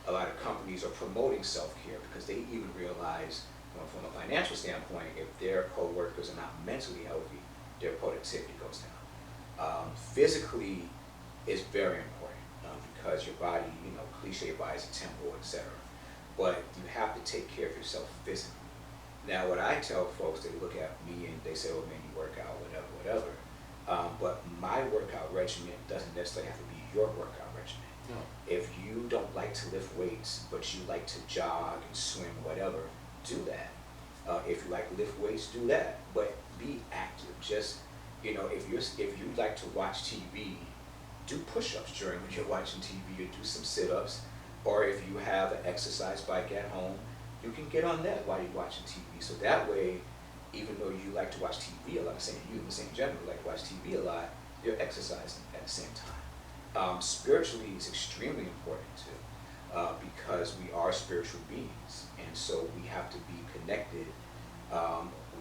a lot of companies are promoting self-care, because they even realize, from a financial standpoint, if their co-workers are not mentally healthy, their productivity goes down. Physically is very important, because your body, cliche body is a temple, etc. But you have to take care of yourself physically. Now, what I tell folks, they look at me and they say, oh man, you work out, whatever. But my workout regimen doesn't necessarily have to be your workout regimen. No. If you don't like to lift weights, but you like to jog and swim, whatever, do that. If you like to lift weights, do that. But be active. Just, if you like to watch TV, do push-ups during when you're watching TV, or do some sit-ups. Or if you have an exercise bike at home, you can get on that while you're watching TV. So that way, even though you like to watch TV a lot, I'm saying you in the same general like to watch TV a lot, you're exercising at the same time. Spiritually is extremely important too, because we are spiritual beings, and so we have to be connected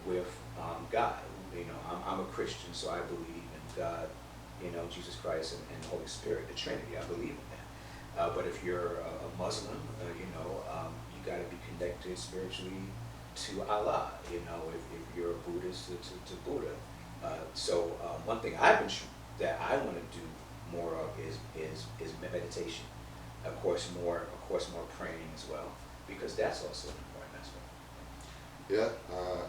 with God. I'm a Christian, so I believe in God, Jesus Christ and the Holy Spirit, the Trinity. I believe in that. But if you're a Muslim, you got to be connected spiritually to Allah. If you're a Buddhist, to Buddha. So one thing that I want to do more of is meditation. Of course, more praying as well, because that's also an important aspect. Yeah,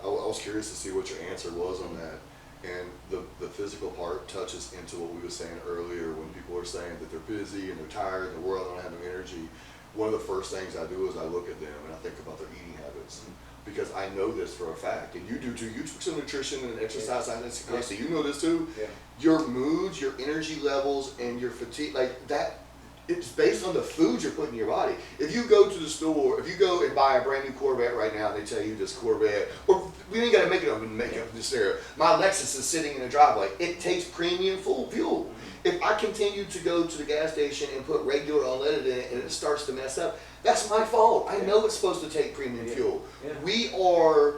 I was curious to see what your answer was on that. And the physical part touches into what we were saying earlier when people are saying that they're busy and they're tired and the world don't have no energy. One of the first things I do is I look at them and I think about their eating habits. Because I know this for a fact, and you do too. You took some nutrition and exercise science, so you know this too. Yeah. Your moods, your energy levels, and your fatigue, like that, it's based on the food you're putting in your body. If you go to the store, if you go and buy a brand new Corvette right now, and they tell you this Corvette, or we ain't gotta make it up and make up this area. My Lexus is sitting in the driveway. It takes premium fuel. If I continue to go to the gas station and put regular unleaded in it and it starts to mess up, that's my fault. I know it's supposed to take premium fuel. Yeah. We are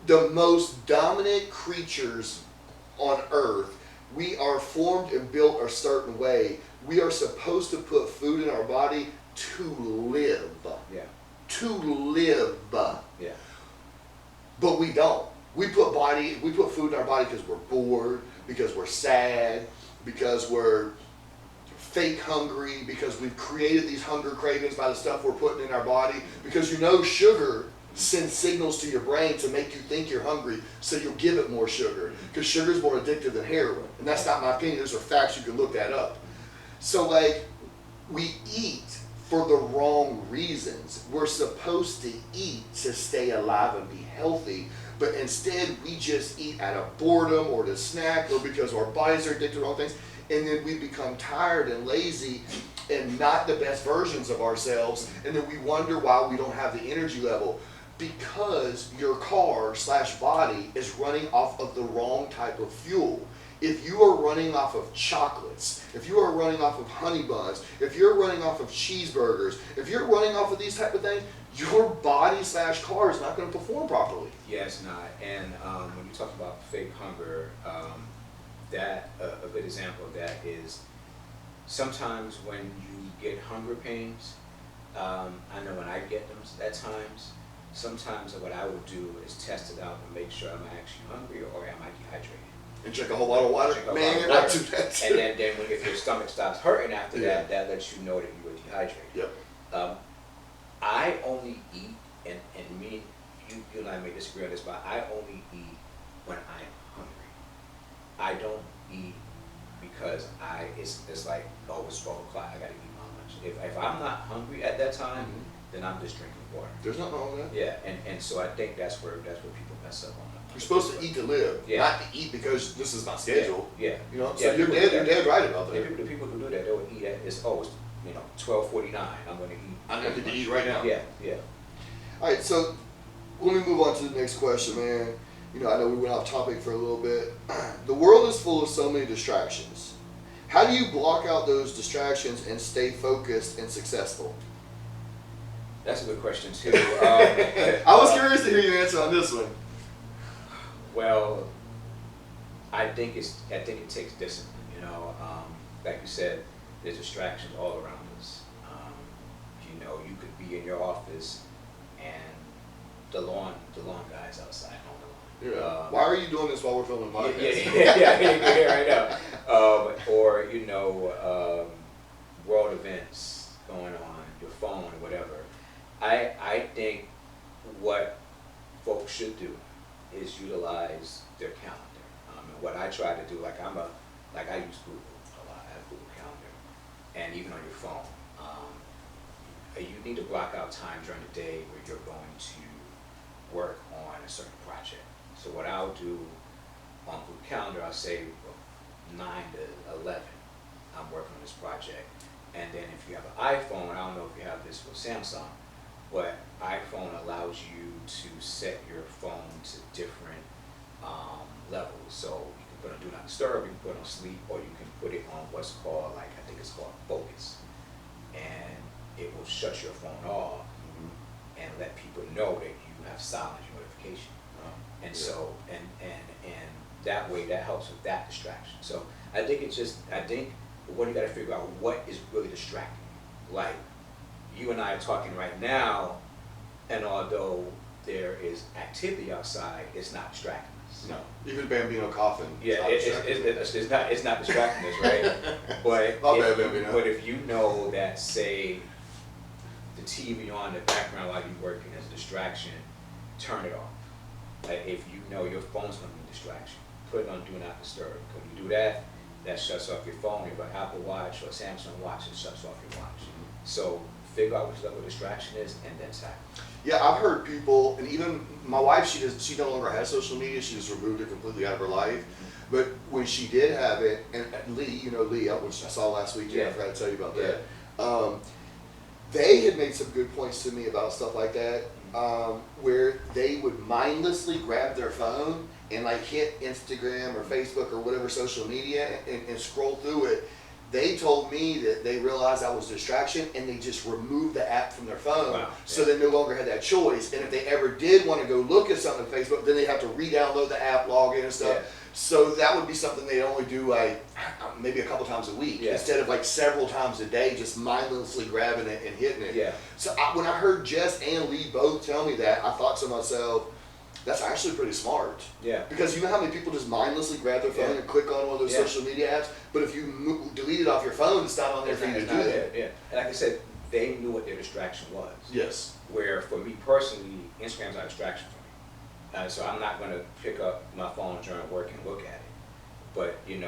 the most dominant creatures on earth. We are formed and built a certain way. We are supposed to put food in our body to live. Yeah. To live. Yeah. But we don't. We put food in our body because we're bored, because we're sad, because we're fake hungry, because we've created these hunger cravings by the stuff we're putting in our body, because sugar sends signals to your brain to make you think you're hungry, so you'll give it more sugar, because sugar is more addictive than heroin. And that's not my opinion, those are facts, you can look that up. So we eat for the wrong reasons. We're supposed to eat to stay alive and be healthy, but instead we just eat out of boredom or to snack or because our bodies are addicted to wrong things, and then we become tired and lazy and not the best versions of ourselves, and then we wonder why we don't have the energy level, because your car/body is running off of the wrong type of fuel. If you are running off of chocolates, if you are running off of honey buns, if you're running off of cheeseburgers, if you're running off of these type of things, your body/car is not going to perform properly. Yeah, it's not. And when you talk about fake hunger, that a good example of that is sometimes when you get hunger pains, I know when I get them at times, sometimes what I would do is test it out and make sure I'm actually hungry or am I dehydrated. And drink a whole lot of water. Man, I do that too. And then if your stomach stops hurting after that lets you know that you were dehydrated. Yep. I only eat, and me, you and I may disagree on this, but I only eat when I'm hungry. I don't eat because it's like, oh, it's 12 o'clock, I gotta eat my lunch. If I'm not hungry at that time, then I'm just drinking water. There's nothing wrong with that. Yeah, and so I think that's where people mess up on that. You're supposed to eat to live, not to eat because this is my schedule. Yeah. You know, so you're dead right about that. The people who do that, they'll eat at, it's 12:49, I'm gonna eat. I need to eat right now. Yeah. All right, so let me move on to the next question, man. I know we went off topic for a little bit. The world is full of so many distractions. How do you block out those distractions and stay focused and successful? That's a good question too. I was curious to hear your answer on this one. Well, I think it takes discipline. Like you said, there's distractions all around us. You could be in your office and the lawn guy's outside on the lawn. Yeah. Why are you doing this while we're filming a podcast? Yeah, I know. Or world events going on, your phone or whatever. I think what folks should do is utilize their calendar. And what I try to do, I use Google a lot. I have Google Calendar, and even on your phone, you need to block out time during the day where you're going to work on a certain project. So what I'll do on Google Calendar, I'll say 9 to 11, I'm working on this project. And then if you have an iPhone, I don't know if you have this with Samsung, but iPhone allows you to set your phone to different levels. So you can put on Do Not Disturb, you can put it on sleep, or you can put it on what's called, I think it's called focus. And it will shut your phone off and let people know that you have silent notification. So, and that way, that helps with that distraction. So I think what you gotta figure out, what is really distracting you. Like, you and I are talking right now, and although there is activity outside, it's not distracting us. No, even Bambino coughing. Yeah, it's not distracting us, right? But if you know that, say, the TV on the background while you're working is a distraction, turn it off. if you know your phone's going to be a distraction, put it on Do Not Disturb. When you do that, that shuts off your phone. If you have an Apple Watch or a Samsung Watch, it shuts off your watch. So figure out what level of distraction is and then tackle. Yeah, I've heard people, and even my wife, she no longer has social media. She just removed it completely out of her life. But when she did have it, and Lee, Lee, which I saw last weekend, Yeah. I forgot to tell you about that. They had made some good points to me about stuff like that, where they would mindlessly grab their phone and like hit Instagram or Facebook or whatever social media and scroll through it. They told me that they realized that was distraction and they just removed the app from their phone. Wow. So they no longer had that choice. And if they ever did want to go look at something on Facebook, then they have to re-download the app, log in and stuff. Yeah. So that would be something they only do like maybe a couple times a week instead of like several times a day, just mindlessly grabbing it and hitting it. Yeah. So when I heard Jess and Lee both tell me that, I thought to myself, that's actually pretty smart. Yeah. Because you know how many people just mindlessly grab their phone and click on one of those social media apps, but if you delete it off your phone, it's not on there for you to do that. Yeah. And like I said, they knew what their distraction was. Yes. Where for me personally, Instagram's not a distraction for me. So I'm not going to pick up my phone during work and look at it. But if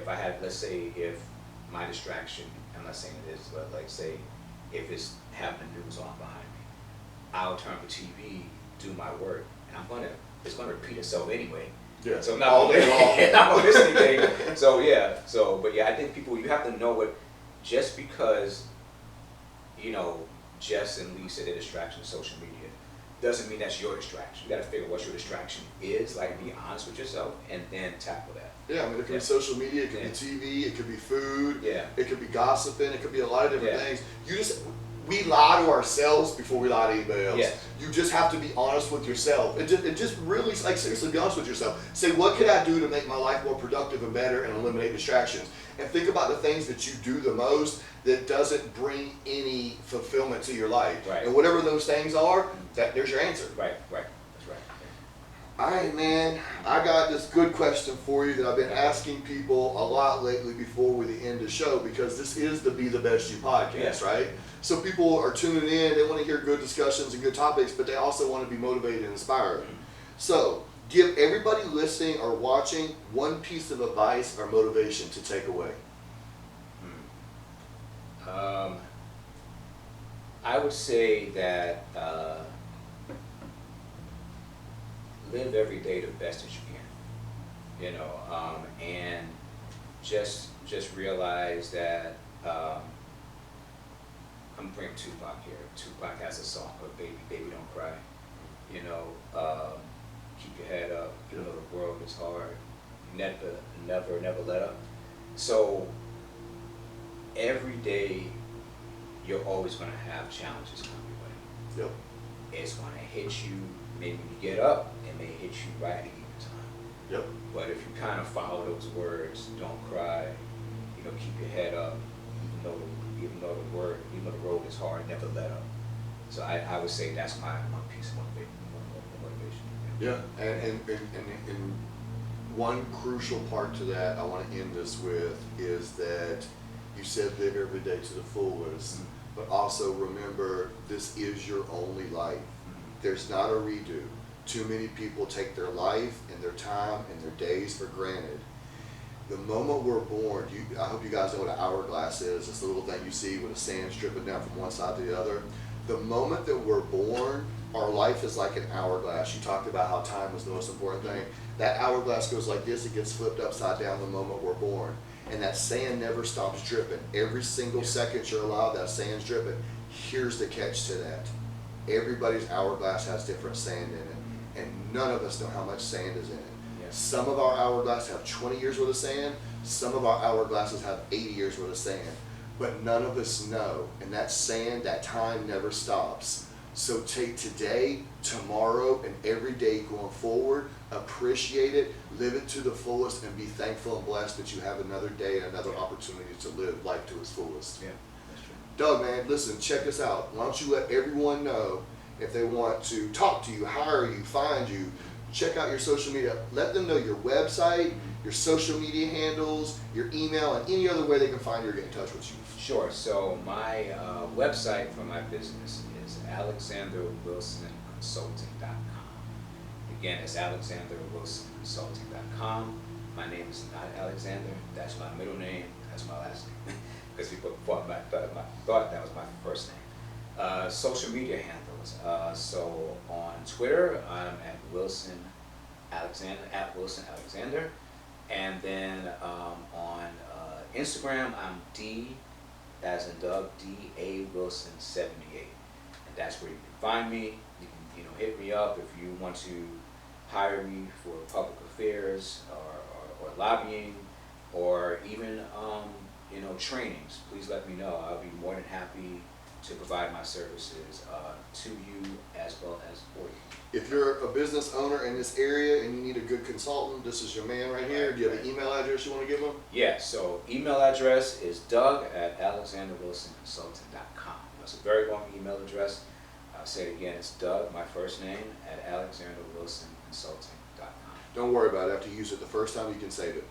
I had, let's say, if my distraction, I'm not saying it is, but like say, if it's having the news on behind me, I'll turn the TV, do my work, and it's gonna repeat itself anyway. Yeah. So I'm not gonna miss anything. But I think people, you have to know what, just because, Jess and Lee said their distraction is social media, doesn't mean that's your distraction. You gotta figure what your distraction is, like be honest with yourself, and then tackle that. Yeah, I mean, it could be social media, it could be TV, it could be food, it could be gossiping, it could be a lot of different things. We lie to ourselves before we lie to anybody else. Yes. You just have to be honest with yourself. It just really, like, seriously, be honest with yourself. Say, what could I do to make my life more productive and better and eliminate distractions? And think about the things that you do the most that doesn't bring any fulfillment to your life. Right. And whatever those things are, there's your answer. Right. That's right. All right, man. I got this good question for you that I've been asking people a lot lately before we end the show, because this is the Be the Best You podcast, right? So people are tuning in. They want to hear good discussions and good topics, but they also want to be motivated and inspired. So give everybody listening or watching one piece of advice or motivation to take away. I would say that live every day the best that you can, and just realize that I'm bringing Tupac here. Tupac has a song called "Baby, Baby Don't Cry." Keep your head up. The world is hard. Never let up. So every day you're always going to have challenges come your way. Yep. It's going to hit you. Maybe when you get up, it may hit you right at an even time. Yep. But if you kind of follow those words, don't cry, keep your head up, even though the road is hard, never let up. So I would say that's my one piece of motivation. Yeah, and one crucial part to that I want to end this with is that you said live every day to the fullest, but also remember this is your only life. There's not a redo. Too many people take their life and their time and their days for granted. The moment we're born, I hope you guys know what an hourglass is. It's the little thing you see with the sand stripping down from one side to the other. The moment that we're born, our life is like an hourglass. You talked about how time was the most important thing. That hourglass goes like this. It gets flipped upside down the moment we're born. And that sand never stops dripping. Every single second you're alive, that sand's dripping. Here's the catch to that. Everybody's hourglass has different sand in it. And none of us know how much sand is in it. Some of our hourglasses have 20 years worth of sand. Some of our hourglasses have 80 years worth of sand. But none of us know. And that sand, that time never stops. So take today, tomorrow, and every day going forward, appreciate it, live it to the fullest, and be thankful and blessed that you have another day and another opportunity to live life to its fullest. Yeah, that's true. Doug, man, listen, check us out. Why don't you let everyone know if they want to talk to you, hire you, find you, check out your social media. Let them know your website, your social media handles, your email, and any other way they can find you or get in touch with you. Sure. So my website for my business is alexanderwilson AlexanderWilsonConsulting.com. Again, it's AlexanderWilsonConsulting.com. My name is not Alexander. That's my middle name. That's my last name. Because people thought that was my first name. Social media handles. So on Twitter, I'm at Wilson Alexander, and then on Instagram, I'm D as in Doug, D.A. Wilson 78, and that's where you can find me. You can hit me up if you want to hire me for public affairs or lobbying, or even trainings. Please let me know. I'll be more than happy to provide my services to you as well as for you. If you're a business owner in this area and you need a good consultant, this is your man right here. Do you have an email address you want to give them? Yeah, so email address is Doug@AlexanderWilsonConsulting.com. That's a very long email address. I'll say it again, it's Doug, my first name, @AlexanderWilsonConsulting.com. Don't worry about it. After you use it the first time, you can save it.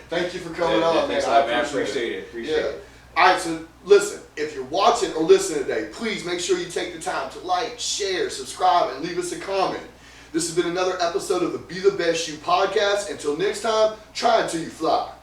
Thank you for coming on, man. I appreciate it. Appreciate it. All right, so listen, if you're watching or listening today, please make sure you take the time to like, share, subscribe, and leave us a comment. This has been another episode of the Be the Best You podcast. Until next time, try until you fly.